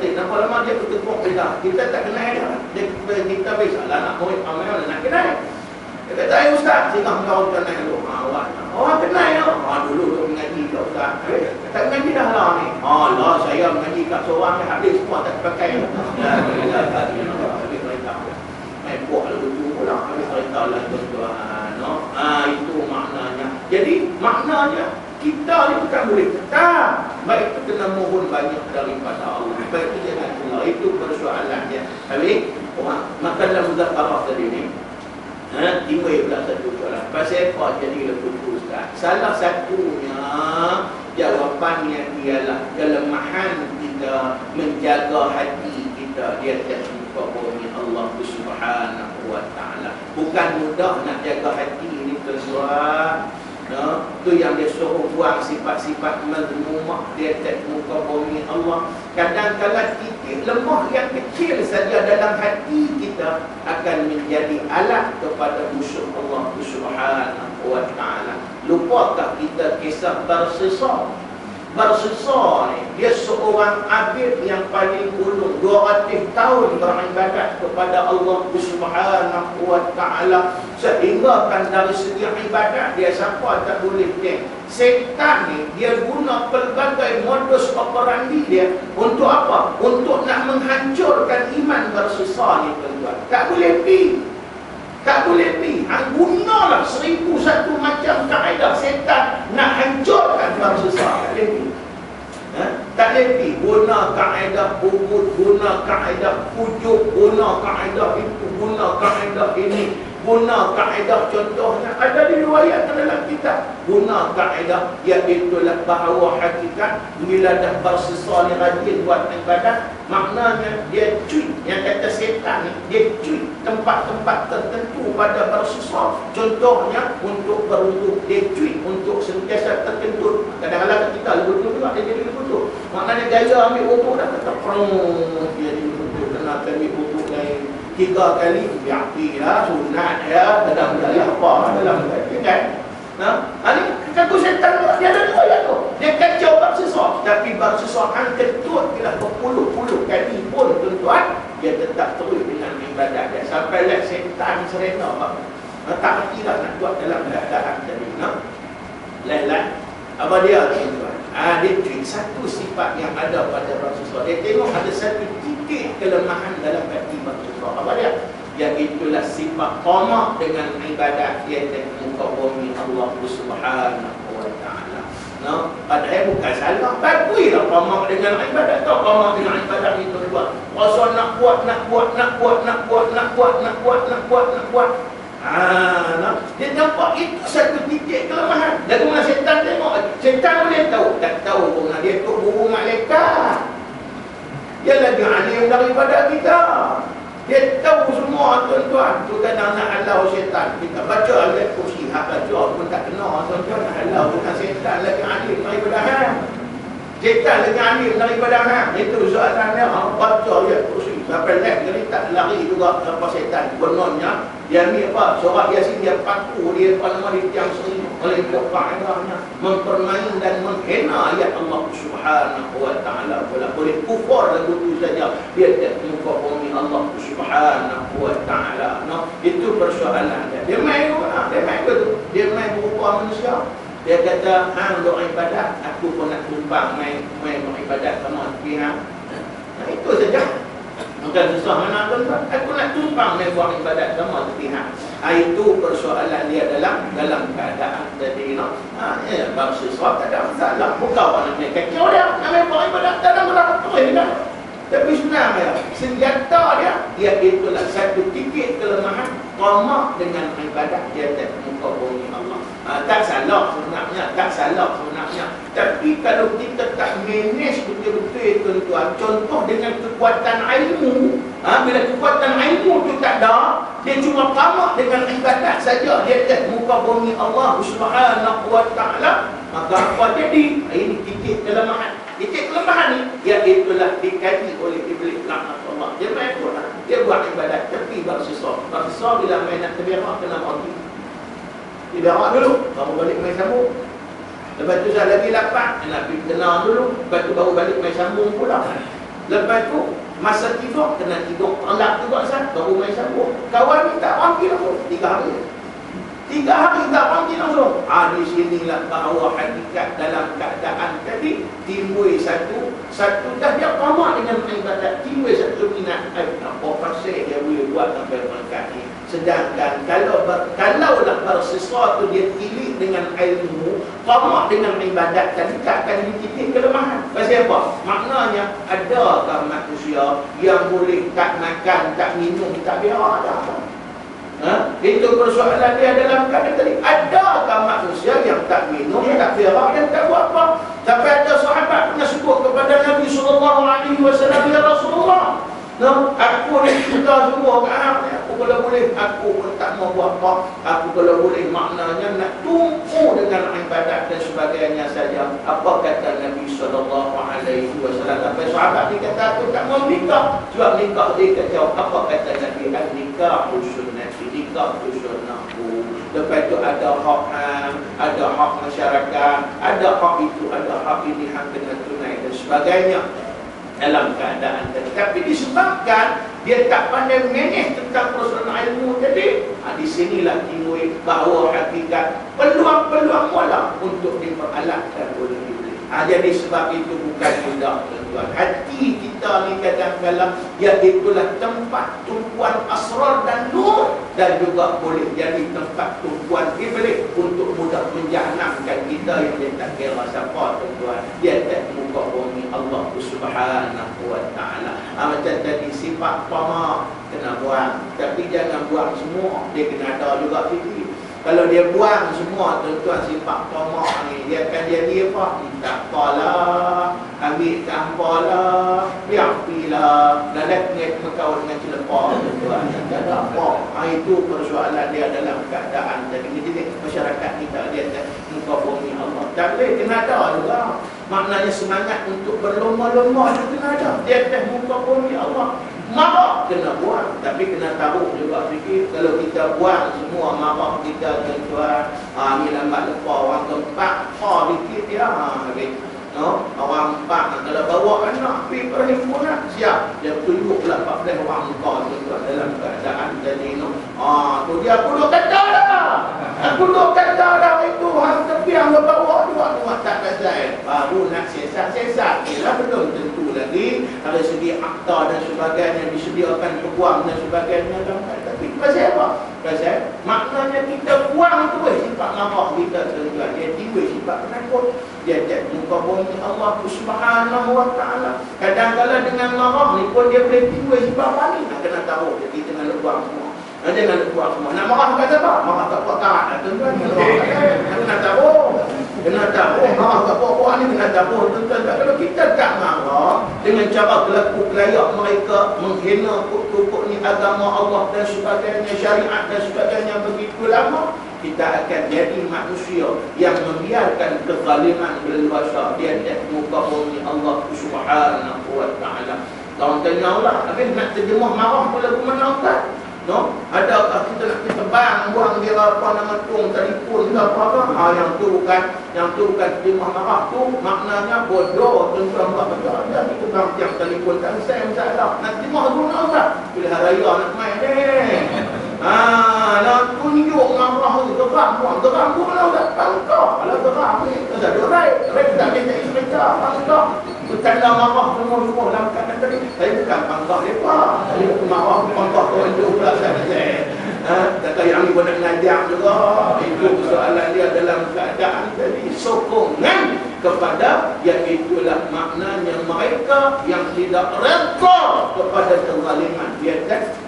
Nampak lama dia bertepuk kita. Kita tak kenal dia. Kita biasalah nak murid amal nak kenal. Dia kata, Ustaz, sehingga kau kenal dulu. Orang kenal ya. Dulu duk mengaji kat Ustaz. Tak mengaji dah lah ni. Lah saya mengaji kat seorang ni habis semua tak pakai. Habis cerita. Main buah lalu tu pula. Habis cerita lah tuan-tuan. Itu maknanya. Jadi maknanya kita ni bukan boleh tetap. Baik itu kena mohon banyak daripada Allah. Baik itu jangan Allah. Itu persoalannya. Habis orang makan dalam muzakarah tadi ni. Timbul pula satu soalan. Pasal apa jadi leputu Ustaz? Salah satunya jawapannya ialah kelemahan kita menjaga hati kita di atas muka bumi Allah Subhanahu wa taala. Bukan mudah nak jaga hati ini tuan-tuan. Tu yang dia suruh buang sifat-sifat mazmumah di atas muka bumi Allah. Kadang-kadang titik lemah yang kecil saja dalam hati kita akan menjadi alat kepada musuh Allah Subhanahu wa taala. Lupakah kita kisah Barsisa? Barsisa ni dia seorang abid yang paling ulung, 200 tahun beribadat kepada Allah Subhanahu wa taala, sehingga kan dari segi ibadat dia siapa tak boleh tengok. Setan ni dia guna pelbagai modus operandi dia untuk apa? Untuk nak menghancurkan iman Barsisa ni tuan-tuan. Tak boleh pergi. Tak boleh pergi. Gunalah 1001 macam kaedah setan nak hancurkan Barsisa. Tak boleh pergi. Tak boleh pergi. Guna kaedah ubud, guna kaedah pujuk, guna kaedah itu, guna kaedah ini, guna kaedah contohnya ada di riwayat dalam kitab. Guna kaedah iaitulah bahawa hakikat bila dah Barsisa ni rajin buat ibadat, maknanya dia cuit. Yang kata setan ni dia cuit tempat-tempat tertentu pada Barsisa. Contohnya untuk berwuduk dia cuit, untuk sentiasa terkentut. Kadang-kadang kita lebih juga dia jadi lebih tu. Maknanya gaya ambil wuduk dah kata dia jadi lebih kena ambil wuduk lain 3 kali biarlah sunat ya, dalam apa dalam kan. Ini kata setan dia ada riwayat tu. Dia kacau Barsisa, tapi Barsisa ketut bila berpuluh-puluh kali pun tuan-tuan dia tetap terus dengan ibadat dia sampai lah setan serena apa. Tak reti dah nak buat dalam keadaan tadi. Lain-lain apa dia tuan-tuan? Dia tweet satu sifat yang ada pada Barsisa. Dia tengok ada satu titik kelemahan dalam hati Barsisa. Apa dia? Iaitulah sifat tamak dengan ibadat dia di muka bumi Allah Subhanahu wa taala. Padahal bukan salah. Baguslah tamak dengan ibadat. Tahu tamak dengan ibadat itu tuan. Rasa nak buat. Dia nampak itu satu titik kelemahan. Dan kemudian setan tengok. Setan boleh tahu. Tak tahu pun dia tu burung malaikat. Dia lagi alim daripada kita. Dia tahu semua tuan-tuan. Tu kadang nak halau setan. Kita baca ayat kursi. Baca pun tak kena tuan-tuan. Nak halau dengan setan lagi alim daripada hang. Setan lagi alim daripada hang. Itu soalannya. Baca ayat kursi. Sampai lek jadi tak lari juga apa setan. Kononnya dia ambil apa? Surah Yasin dia paku dia apa nama dia tiang sering oleh kaedahnya mempermain dan menghina ayat Allah Subhanahu wa taala. Boleh kufur lagu tu saja dia tak muka bumi Allah Subhanahu wa taala. Itu persoalan dia. Dia main berupa manusia. Dia kata hang doa ibadat, aku pun nak tumpang main ibadat sama pihak. Itu saja. Bukan susah mana tuan-tuan. Aku nak tumpang main buat ibadat sama pihak. Itu persoalan dia dalam keadaan tadi. Barsisa tak ada masalah. Bukan orang nak kacau dia. Nak main buat ibadat tak ada masalah. Tapi sebenarnya senjata dia itulah satu titik kelemahan tamak dengan ibadat dia atas muka bumi Allah. Tak salah sebenarnya. Tapi kalau kita tak manage betul-betul tuan-tuan, contoh dengan kekuatan ilmu, bila kekuatan ilmu tu tak ada, dia cuma tamak dengan ibadat saja dia atas muka bumi Allah Subhanahu wa taala, maka apa jadi? Ini titik kelemahan. Titik kelemahan ni iaitulah dikaji oleh iblis laknat Allah. Dia main pun dia buat ibadat tapi Barsisa bila main nak terberak kena mati. Dia berak dulu, baru balik main sambung. Lepas tu saya lagi lapar, nak pergi tenang dulu. Lepas tu baru balik main sambung pula. Lepas tu masa tidur, kena tidur terlap juga baru main sambung. Kawan ni tak panggil aku 3 hari. 3 3 hari tak mandi langsung. Di sinilah bahawa hakikat dalam keadaan tadi timbul satu dah dia tamak dengan ibadat, timbul satu minat. Apa pasal dia boleh buat sampai berkat ni? Sedangkan kalaulah bersesuatu dia tilik dengan ilmu, tamak dengan ibadat tadi, tak akan dititik kelemahan. Pasal apa? Maknanya adakah manusia yang boleh tak makan, tak minum, tak berak? Ada. Itu persoalan dia dalam keadaan tadi. Adakah manusia yang tak minum, tak berak dan tak buat apa? Sampai ada sahabat pernah sebut kepada Nabi SAW, ya Rasulullah, aku ni kita semua kan, aku kalau boleh, aku pun tak mau buat apa. Aku kalau boleh, maknanya nak tumpu dengan ibadat dan sebagainya saja. Apa kata Nabi SAW? Sampai sahabat ni kata, aku tak mau nikah. Sebab nikah dia kata, apa kata Nabi? Nikah sunnati, nikah sunnahku. Lepas tu ada hak masyarakat, ada hak itu, ada hak ini, hak kena tunai dan sebagainya dalam keadaan tadi. Tapi disebabkan dia tak pandai manage tentang persoalan ilmu tadi, di sinilah timbul bahawa hakikat peluang-peluang mula untuk diperalatkan oleh iblis. Jadi sebab itu bukan mudah, tuan-tuan. Hati kita ni kadang-kadang iaitulah tempat tumpuan asrar dan nur, dan juga boleh jadi tempat tumpuan iblis untuk mudah menjahanamkan kita yang dia tak kira siapa, tuan-tuan. Dia tak muka bumi Allah Subhanahu wa ta'ala. Macam tadi sifat tamak kena buang, tapi jangan buang semua, dia kena ada juga fikir. Kalau dia buang semua, tuan-tuan, sifat tamak ni, dia akan jadi apa? Tak apalah, ambil kampalah, biarpilah, dan dia berkawan dengan celepah, tuan-tuan. Tak ada apa. Itu persoalan dia dalam keadaan tadi. Jadi masyarakat kita, dia tak muka bumi Allah. Tak boleh, kena ada juga. Maknanya semangat untuk berlomba-lomba itu kena ada. Dia tak muka bumi Allah. Marah kena buang, tapi kena tahu juga fikir. Kalau kita buang semua marah kita, tuan-tuan, ni lambat lepas orang keempat, dikit dia, habis. Orang empat, kalau bawa anak pergi perhimpunan, siap. Dia tunjuklah 14 orang muka, tuan-tuan, dalam keadaan jadi tu dia aku duk kata dah. Aku duk kata dah itu hang tepi yang bawa dua tak selesai. Baru nak sesat-sesat. Ialah belum tentu lagi dari segi akta dan sebagainya disediakan peguam dan sebagainya. Tapi pasal apa? Pasal maknanya kita buang tu sifat marah kita, tuan-tuan. Dia timbul sifat penakut. Dia tak muka bumi Allah Subhanahu wa ta'ala. Kadang-kadang dengan marah ni pun dia boleh timbul sifat panik. Nak kena tahu. Jadi tengah lebuang semua. Jangan lebuang semua. Nak marah kata apa? Marah tak buat taat. Tuan-tuan, kena tahu. Kena tahu. Marah tak buat ni kena tahu. Tuan-tuan, kalau kita tak marah dengan cara kelaku-kelayak mereka menghina pokok-pokok ni agama Allah dan sebagainya, syariat dan sebagainya begitu lama, kita akan jadi manusia yang membiarkan kezaliman berleluasa di atas muka bumi Allah Subhanahu wa ta'ala. Orang tanya Allah, habis nak terjemah marah pula ke mana Ustaz? Adakah kita nak terbang buang dia apa nama tung telefon ke apa-apa? Yang tu bukan terjemah marah tu, maknanya bodoh, tuan-tuan, betul. Dia itu bang yang telefon tak saya masalah. Nak terjemah guna Ustaz? Pilihan raya nak main nak tunjuk marah tu, geram pun lah Ustaz. Pangkah kalau geram ni, Ustaz ada rek tak ada cerita, pangkah. Tanda marah semua dalam keadaan tadi. Saya bukan pangkah mereka. Saya bukan marah pangkah tu itu pula saya. Kata yang ni pun nak ngajak juga. Itu persoalan dia dalam keadaan tadi. Sokongan kepada, iaitulah maknanya mereka yang tidak reda kepada kezaliman. Dia kan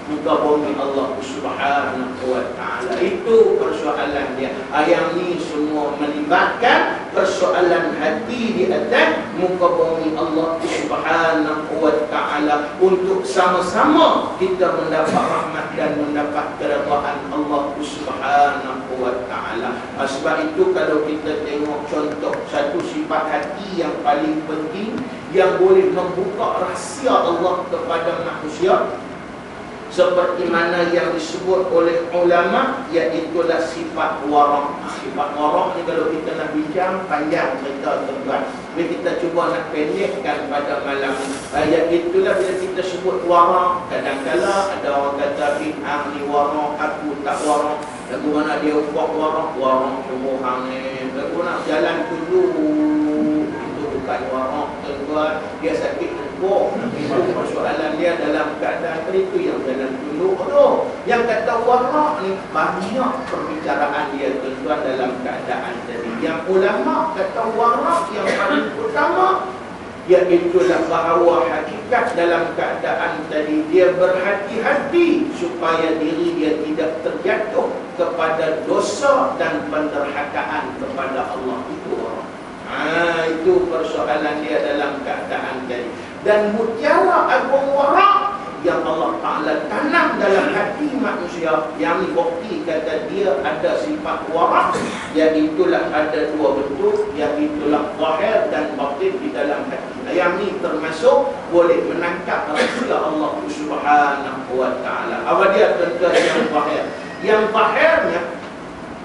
muka bumi Allah Subhanahu wa ta'ala. Itu persoalan dia. Yang ni semua melibatkan persoalan hati di atas muka bumi Allah Subhanahu wa ta'ala, untuk sama-sama kita mendapat rahmat dan mendapat keredaan Allah Subhanahu wa ta'ala. Sebab itu kalau kita tengok contoh satu sifat hati yang paling penting yang boleh membuka rahsia Allah kepada manusia, seperti mana yang disebut oleh ulama, iaitulah sifat waraq. Sifat waraq ni kalau kita nak bincang panjang cerita, tuan-tuan. Kita cuba nak pendekkan pada malam ni. Iaitulah bila kita sebut waraq, kadang-kadang ada orang kata bid'ah ni waraq, aku tak waraq. Lagu mana dia buat warok semua hangin. Lagu nak jalan dulu. Itu bukan warok tuan. Dia sakit tengkuk. Itu persoalan dia dalam keadaan itu yang jalan dulu. Yang kata warok ni banyak perbicaraan dia tuan dalam keadaan tadi. Yang ulama kata warok yang paling utama iaitulah bahawa hakikat dalam keadaan tadi dia berhati-hati supaya diri dia tidak terjatuh kepada dosa dan penderhakaan kepada Allah itu. Itu persoalan dia dalam keadaan tadi. Dan mutiara agung warak yang Allah Ta'ala tanam dalam hati manusia, yang bukti kata dia ada sifat warak, iaitulah ada dua bentuk, iaitulah zahir dan batin di dalam hati. Yang ni termasuk boleh menangkap rahsia Allah Subhanahu wa Ta'ala. Apa dia tentang yang zahir? Yang zahirnya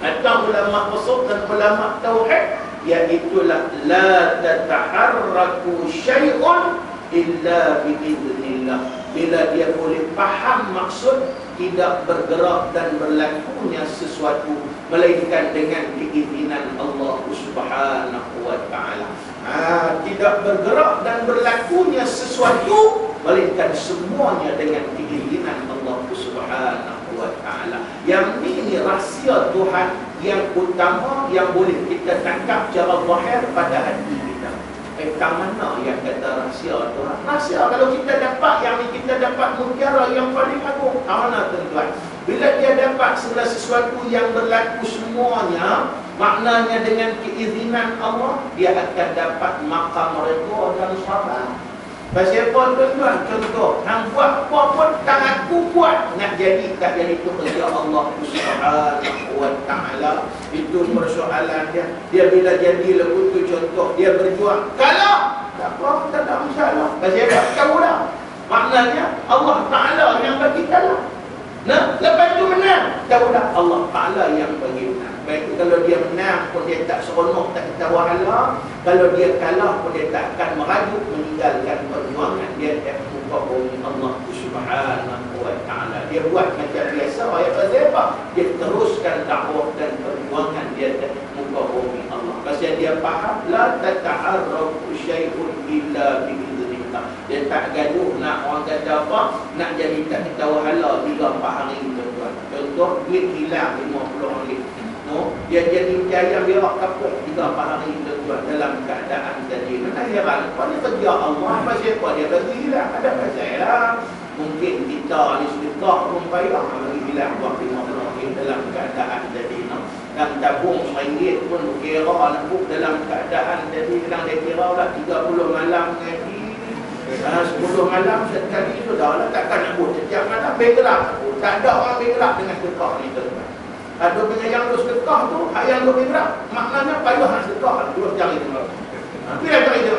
kata ulama usul dan ulama tauhid, iaitulah la tataharraku syai'un illa biiznillah. Bila dia boleh faham maksud, tidak bergerak dan berlakunya sesuatu melainkan dengan keizinan Allah Subhanahu wa Ta'ala. Tidak bergerak dan berlakunya sesuatu melainkan semuanya dengan keizinan Allah Subhanahu wa Ta'ala. Yang ini rahsia Tuhan yang utama yang boleh kita tangkap secara zahir pada hati kita. Kat mana yang kata rahsia Tuhan? Rahsia kalau kita dapat yang ni, kita dapat mutiara yang paling agung. Mana tuan-tuan? Bila dia dapat segala sesuatu yang berlaku semuanya, maknanya dengan keizinan Allah, dia akan dapat maqam redha dan sabar. Pasal apa tuan-tuan? Contoh, hang buat apa pun tak aku buat, nak jadi tak jadi itu kerja Allah Subhanahu wa Ta'ala. Itu persoalan dia. Dia bila jadi lepas tu contoh, dia berjuang kalah, tak apa, tak ada masalah. Pasal apa? Tahu dah. Maknanya Allah Ta'ala yang bagi kalah. Nah, lepas tu menang, tahu dah Allah Ta'ala yang bagi menang. Baik, kalau dia menang pun dia tak seronok, tak kita wahala. Kalau dia kalah pun dia tak akan merajuk meninggalkan perjuangan dia di muka bumi Allah Subhanahu wa Ta'ala. Dia buat macam biasa, ya apa? Dia teruskan dakwah dan perjuangan dia di muka bumi Allah. Pasal dia faham la tata'arrafu syai'un illa biiznillah. Dia tak gaduh nak orang kata apa, nak jadi tak kita wahala 3-4 hari tuan-tuan. Contoh duit hilang 50 ringgit. Dia jadi jaya berak kapuk 3-4 hari tuan dalam keadaan tadi. Mana heran? Apa dia kerja Allah? Pasal apa dia bagi hilang? Ada pasal lah. Mungkin kita ni sedekah pun payah bagi hilang buat 50 ringgit dalam keadaan tadi. Dan tabung RM1 pun kira nak buk dalam keadaan tadi. Kadang dia kira lah 30 malam ngaji. 10 malam sekali sudah lah. Takkan nak buk setiap malam bergerak. Tak ada orang bergerak dengan sedekah ni tuan-tuan. Ada penyayang tu sedekah tu, yang tu bergerak, maknanya payah nak sedekah, terus cari tu. Itu yang cari tu.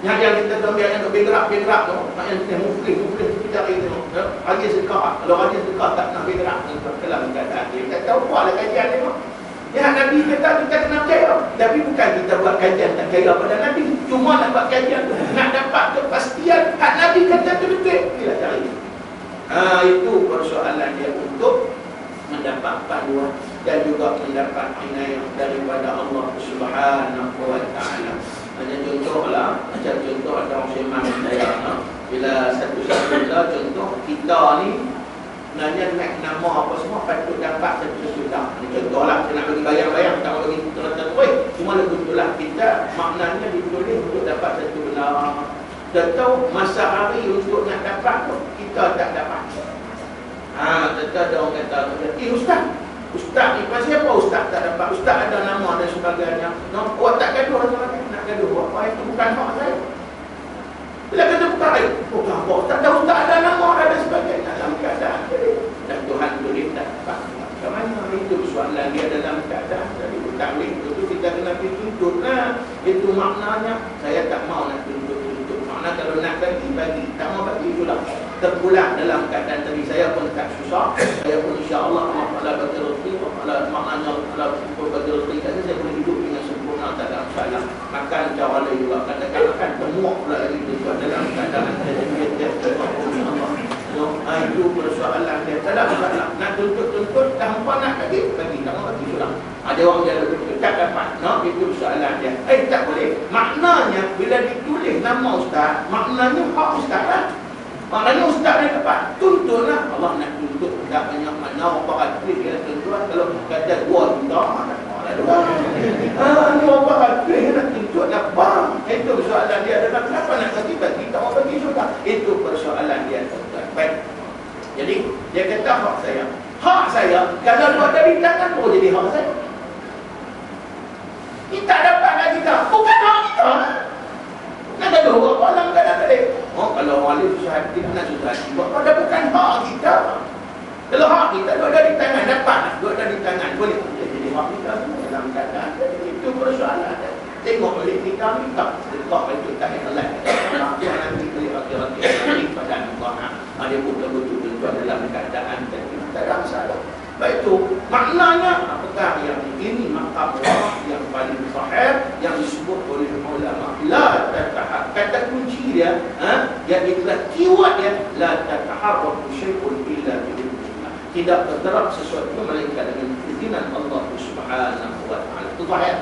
Yang kita ambil yang tu bergerak tu, yang kita muflih kita cari tu. Rajin sedekah. Kalau rajin sedekah tak nak bergerak, dalam keadaan dia. Kita tahu apa lah kajian dia. Ya, Nabi kata kita kena percaya. Tapi bukan kita buat kajian tak percaya pada Nabi. Cuma nak buat kajian tu, nak dapat kepastian hak Nabi kata tu betul. Inilah cari. Itu persoalan dia untuk mendapat panduan dan juga mendapat inayah daripada Allah Subhanahu wa Ta'ala. Macam contohlah, macam contoh ada orang sembang saya, bila satu-satu contoh kita ni sebenarnya naik nama apa semua patut dapat satu juta. Ini contohlah, saya nak bagi bayang-bayang, tak bagi terus-terus. Cuma itulah kita maknanya ditulis untuk dapat satu benda. Tahu masa hari untuk nak dapat tu kita tak dapat. Tetap ada orang kata, Ustaz ni pasal apa Ustaz tak dapat? Ustaz ada nama dan sebagainya. Awak tak gaduh lah sama nak gaduh. Apa itu bukan hak saya. Bila kata bukan baik, bukan apa. Tak ada Ustaz ada nama dan sebagainya. Dalam keadaan dan Tuhan tulis tak dapat. Macam mana itu soalan dia dalam keadaan dari takwil itu kita kena tuntut. Itu maknanya saya tak mau nak tuntut. Makna kalau nak bagi, tak mau bagi itulah. Terpulang dalam keadaan tadi saya pun tak susah. Saya pun insya-Allah Allah Taala bagi rezeki, Allah maknanya Allah bagi rezeki saya boleh hidup dengan sempurna tak ada masalah. Makan cara lain juga katakan makan semua pula lagi juga dalam keadaan Allah. Itu persoalan dia. Tak ada masalah. Nak tuntut-tuntut tanpa nak bagi? Bagi, tak mau bagi sudah. Ada orang dia tak dapat, no? Itu soalan dia. Tak boleh. Maknanya bila ditulis nama ustaz, maknanya hak ustaz lah. Maknanya ustaz dia dapat. Tuntutlah. Allah nak tuntut tak banyak makna orang pakai dia tuntut. Kalau kata 2 juta, tak mau lah 2. Ni orang pakai dia nak tuntut nak bang. Itu soalan dia. Kenapa nak bagi? Tak mau bagi sudah. Itu persoalan dia. Baik. Jadi dia kata hak saya kalau buat dari tangan pun jadi hak saya. Kita dapat lagi tak? Bukan hak kita. Nak ada orang malam kan ada dia. Kalau wali susah hati nak susah hati. Pada bukan hak kita. Kalau hak kita dua dari tangan dapat, dua dari tangan boleh jadi hak kita semua dalam keadaan. Itu persoalan. Tengok balik kita minta sedekah itu tak halal. Dia nanti beli hati-hati nanti pada Allah. Ada betul-betul tuan dalam keadaan dan tak ada masalah. Baik itu maknanya apakah yang ini maqam yang paling sahih yang disebut oleh ulama la tatahar. Kata kunci dia yang itulah keyword dia la tataharraku syai'un illa bi'idznillah. Tidak bergerak sesuatu melainkan dengan izinan Allah Subhanahu wa taala. Itu sahih.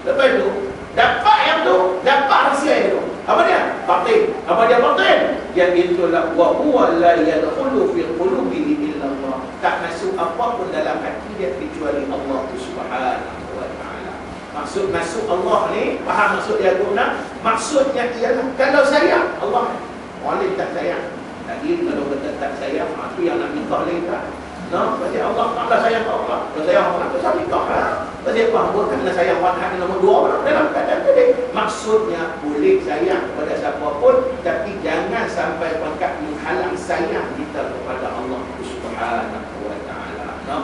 Lepas itu dapat yang tu, dapat rahsia itu. Apa dia? Batin. Apa dia batin? Yang itulah wa huwa la yadkhulu fi qulubihi illa Allah. Tak masuk apapun dalam hati dia kecuali Allah Subhanahu wa taala. Maksud masuk Allah ni, faham maksud dia guna? Maksudnya ialah kalau sayang Allah, orang tak sayang. Tadi kalau kata tak sayang, itu yang nak nikah lagi tak? Nah, pasal Allah Taala sayang Allah. Kalau sayang Allah, pasal nikah lah. Pasal apa? Bukan nak sayang wanita nombor 2 dalam keadaan tadi. Maksudnya boleh sayang kepada siapa pun, tapi jangan sampai pangkat menghalang sayang kita kepada Allah Subhanahu wa taala. Nah,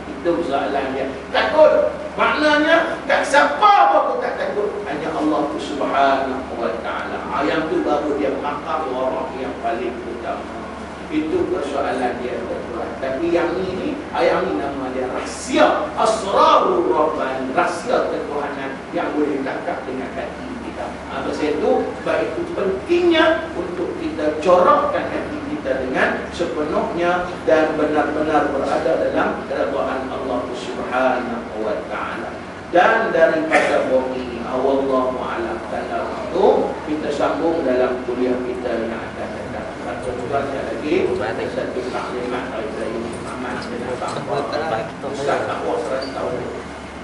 itu soalan dia. Takut. Maknanya tak siapa pun tak takut, hanya Allah Subhanahu wa taala. Ayat tu baru dia maqam orang yang paling utama. Itu persoalan dia tuan. Tapi yang ini, ayat ini nama dia rahsia asrarul rabbani, rahsia ketuhanan yang boleh tangkap dengan hati kita. Sebab itu, sebab itu pentingnya untuk kita corakkan hati kita dengan sepenuhnya dan benar-benar berada dalam keredaan Allah Subhanahu wa taala. Dan daripada bumi wallahu a'lam itu kita sambung dalam kuliah kita yang akan datang. Tuan lagi satu taklimat dari Muhammad bin Abdullah Ustaz Abu 100 tahun.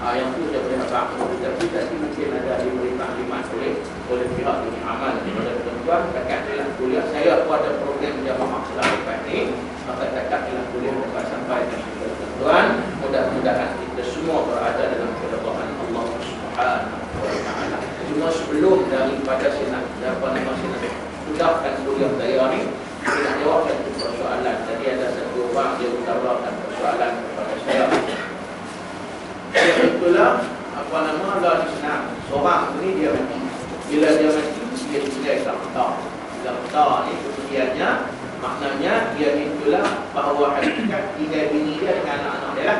Yang tu dia boleh nampak tapi mungkin ada diberi taklimat oleh pihak ini amal kepada tuan dekat dalam kuliah. Saya pun ada program jamaah selepas ni, maka dekat dalam kuliah dapat sampai kepada tuan. Mudah-mudahan kita semua berada dalam keredaan Allah Subhanahu wa taala. Cuma sebelum daripada sinar sudahkan kuliah saya ni, tidak jawabkan persoalan. Tadi ada satu orang dia utarakan persoalan kepada saya. Itulah apa nama Allah di sana. Seorang ni dia mati. Bila dia mati, dia tinggal kat Mekah. Bila Mekah ni kemudiannya maknanya dia itulah bahawa hakikat tinggal bini dia dengan anak-anak dia lah.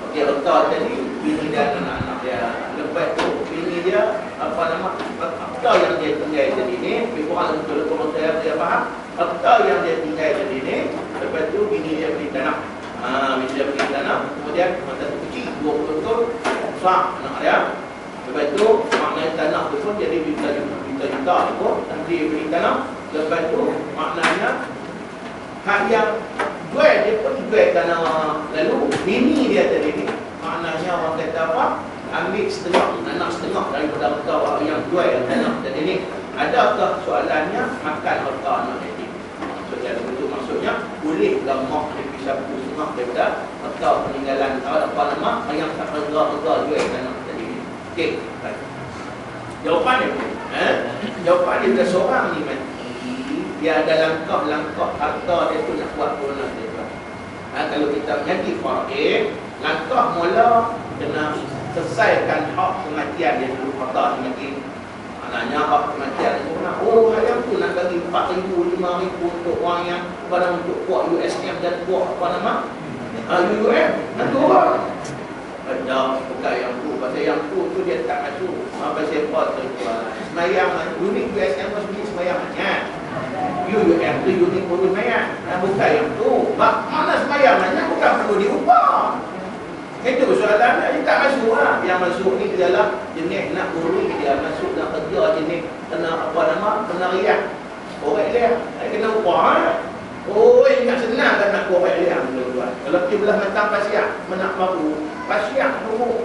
Okey, Mekah tadi bini dia dan anak-anak dia. Lepas tu bini dia apa nama Mekah yang dia tinggal tadi ni, kurang betul kalau saya faham. Mekah yang dia tinggal tadi ni, lepas tu bini dia beli tanah. Bini dia beli tanah, kemudian masa tu kecil 20 tahun besar anak dia. Lepas tu maknanya tanah tu pun jadi juta-juta pun nanti beli tanah. Lepas tu maknanya hak yang jual dia pun jual tanah lalu bini dia tadi ni. Maknanya orang kata apa? Ambil setengah, anak setengah daripada harta yang jual tanah tadi ni. Adakah soalannya makan harta anak tadi? Maksudnya begitu, maksudnya boleh mak dia sapu setengah daripada harta peninggalan apa nama yang tak harga jual tanah tadi ni. Okey, baik. Jawapan dia jawapan dia seorang ni mati, dia ada langkah-langkah harta dia tu nak buat guna dia. Kalau kita menjadi faqih, langkah mula kena selesaikan hak kematian dia dulu, harta dia mati. Maknanya hak kematian itu nak yang tu nak bagi 4,000, 5,000 untuk orang yang barang untuk puak USM dan puak apa nama UUM. Itu orang ada bukan yang tu, pasal yang tu dia tak masuk. Pasal apa tu semayang unit USM pun sendiri semayang kan. UUM tu unit urus semayang. Bukan yang tu. Mana semayang bukan perlu diubah. Itu soalan dia tak masuk lah. Yang masuk ni ialah jenis nak urus dia masuk dalam kerja jenis kena apa nama, kena riak. Korek dia, kena upah. Oh, ingat senang kan nak korek dia tuan-tuan. Kalau kita belah matang pasiak, menak baru, pasiak dulu.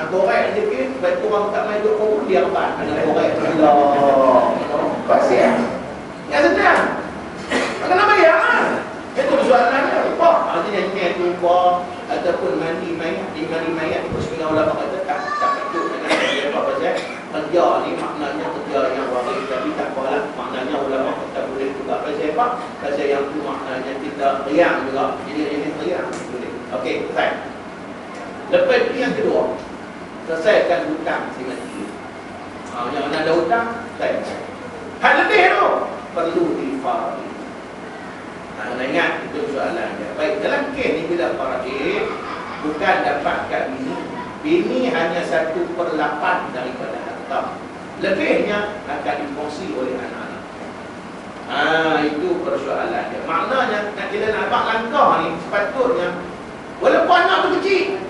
Korek sikit, baik orang tak main duk korek dia apa? Kena korek Allah. Pasiak. Yang senang. Kena bayar lah. Itu soalannya. Artinya niat lupa ataupun mandi mayat, di mandi mayat itu setengah ulama kata tak betul dengan apa pasal kerja ni maknanya kerja yang waris, tapi tak apalah, maknanya ulama kata boleh juga pasal apa? Pasal yang tu maknanya kita riang juga. Jadi ini riang boleh. Okey, selesai. Lepas itu yang kedua, selesaikan hutang si mati. Yang ada hutang, selesai. Hal lebih tu perlu difahami. Kena ingat itu soalan dia. Baik, dalam kes ni bila faraid bukan dapatkan bini hanya 1/8 daripada harta. Lebihnya akan dikongsi oleh anak-anak. Itu persoalan dia. Maknanya kita nak buat langkah ni sepatutnya walaupun anak tu kecil,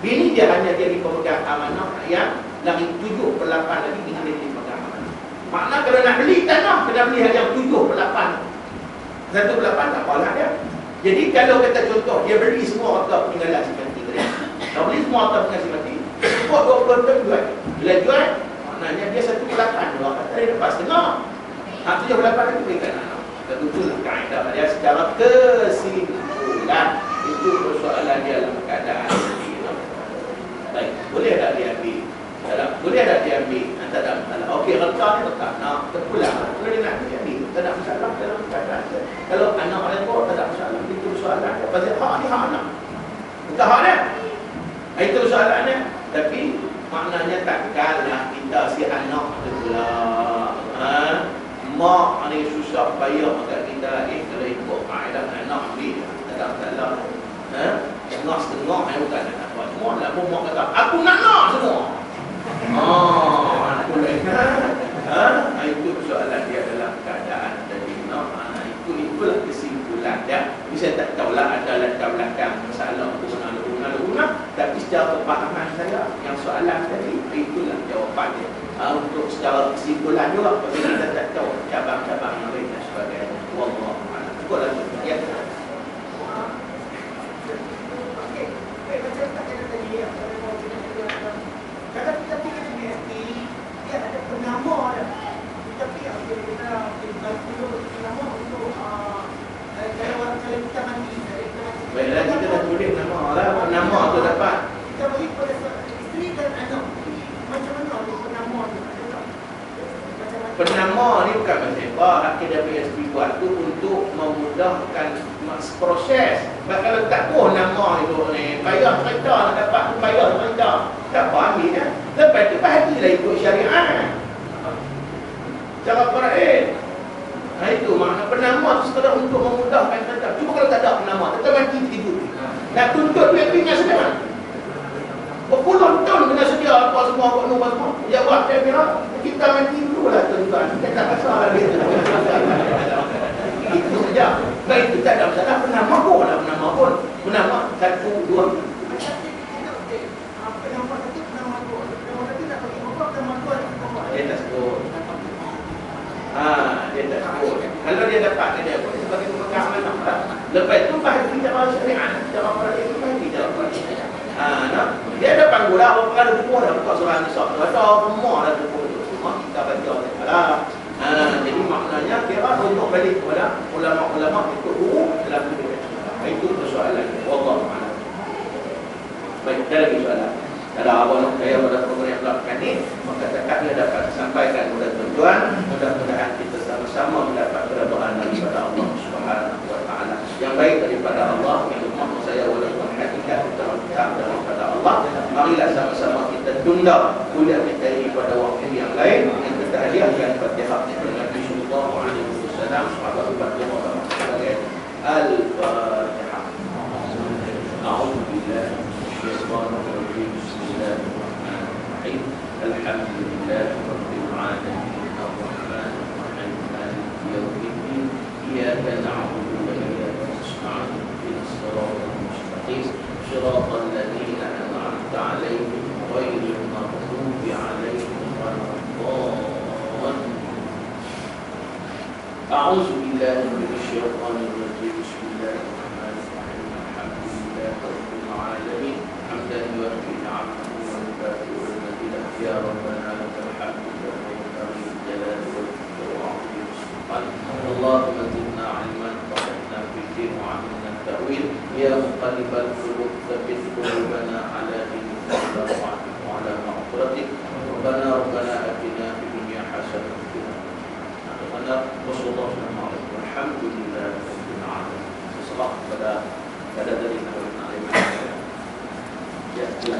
bini dia hanya jadi pemegang amanah yang lagi 7/8 lagi bini dia jadi pemegang amanah. Makna kalau nak beli tanah kena beli yang 7/8. 1/8 tak apalah dia. Jadi kalau kata contoh dia beli semua harta peninggalan si mati tadi. Kalau beli semua harta peninggalan si mati, cukup 20 tahun jual. Bila jual, maknanya dia 1/8. Orang kata dia dapat setengah. 7/8 itu berikan anak. Tentulah kaedah dia secara kesimpulan. Itu persoalan dia dalam keadaan ini. Baik, boleh tak diambil? Boleh tak diambil? Tak ada masalah. Okey, harta ni letak nak terpulang. Kalau dia nak diambil, tak ada masalah dalam keadaan dia. Kalau anak rekod, tak ada masalah. Itu soalan dia. Pasal hak ni hak anak. Bukan hak dia. Itu soalannya. Tapi maknanya takkanlah kita si anak tu pula. Mak ni susah payah kat kita. Kalau ikut kaedah anak ambil, tak ada masalah. Setengah-setengah yang bukan anak buat semua. Nak pun mak kata, aku nak semua. Itu soalan dia dalam keadaan tadi. Itulah kesimpulan dia. Bisa tak tahulah ada latar belakang masalah guna, tapi secara kepahaman saya yang soalan tadi, itulah jawapannya. Untuk secara kesimpulan juga, kita tak tahu cabang-cabang yang lain dan sebagainya. Wallahu a'lam. Cukuplah tu. Ya. Kadang kita pergi ke BST, dia ada penama dia. Kita pergi, kita penama untuk kalau kita mandi. Baiklah, kita dah tulis nama lah. Nama tu dapat. Kita bagi kepada isteri dan anak. Macam mana tu penama tu? Penama ni bukan apa. Hak KWSP buat tu untuk memudahkan proses. Kalau tak pun nama itu ni, bayar kereta nak dapat tu, bayar kereta. Tak apa ambil kan. Lepas tu bahagilah ikut syariat. Cara faraid. Itu makna penama tu sekadar untuk memudahkan kereta. Cuma kalau tak ada penama, tetap mati tidur. Nak tuntut duit pinjam sedang. Berpuluh tahun kena sedia apa semua, apa semua. Jawab dia bilang, kita mati dulu lah tuan-tuan. Kita tak pasal dia. Itu saja. Baik, itu tak ada masalah. Penama pun lah, penama pun. Penama 1, 2. Dia tak sebut. Dia tak sebut. Kalau dia dapat, dia buat sebagai pemegang amanah. Lepas tu bahagi cara syariat, cara faraid itu bahagi cara faraid. Dia ada panggul lah, apa ada buku dah buka surah An-Nisa. Ada semua dah buku itu. Semua kita baca. Jadi maknanya kira untuk balik kepada ulama-ulama itu guru dalam hidup. Itu persoalan. Wallahu a'lam. Baik, ada lagi soalan. Ada apa nak saya pada program yang belakang ini, maka cakap dia dapat sampaikan kepada tujuan. Mudah-mudahan kita sama-sama mendapat keridhaan daripada Allah Subhanahu wa taala. Yang baik daripada Allah, yang lemah saya walaupun hakikat kita daripada Allah. Marilah sama-sama kita tunda kuliah kita ini pada waktu yang lain. Yang kita hadiahkan Fatihah dengan Nabi sallallahu alaihi wasallam, sahabat Fatihah sebagai Al-Fatihah. A'udzubillahi minasyaitonir rajim. Bismillahirrahmanirrahim. Alhamdulillahi rabbil alamin. Ar-Rahmanir Rahim. Maliki yaumiddin. Iyyaka na'budu wa iyyaka nasta'in. Ihdinas siratal mustaqim. Shiratal ladzina A'udzubillahi minasyaitonir rajim. Bismillahirrahmanirrahim. Alhamdulillahi rabbil alamin. Hamdan yuwaffi ni'amahu wa yukafi'u al-mazidah. Ya Rabbana lakal hamdu kama yanbaghi lijalali wajhika wa 'azimi sultanik. Allahumma zidna 'ilman wa faqihna fid-din wa 'allimna at-ta'wil. Ya muqallibal qulub tsabbit qulubana 'ala dinika wa 'ala ma'siratik. Rabbana atina fid dunya hasanah wa fil akhirati hasanah. Wassalamualaikum warahmatullahi wabarakatuh. Sesalah pada dari ya,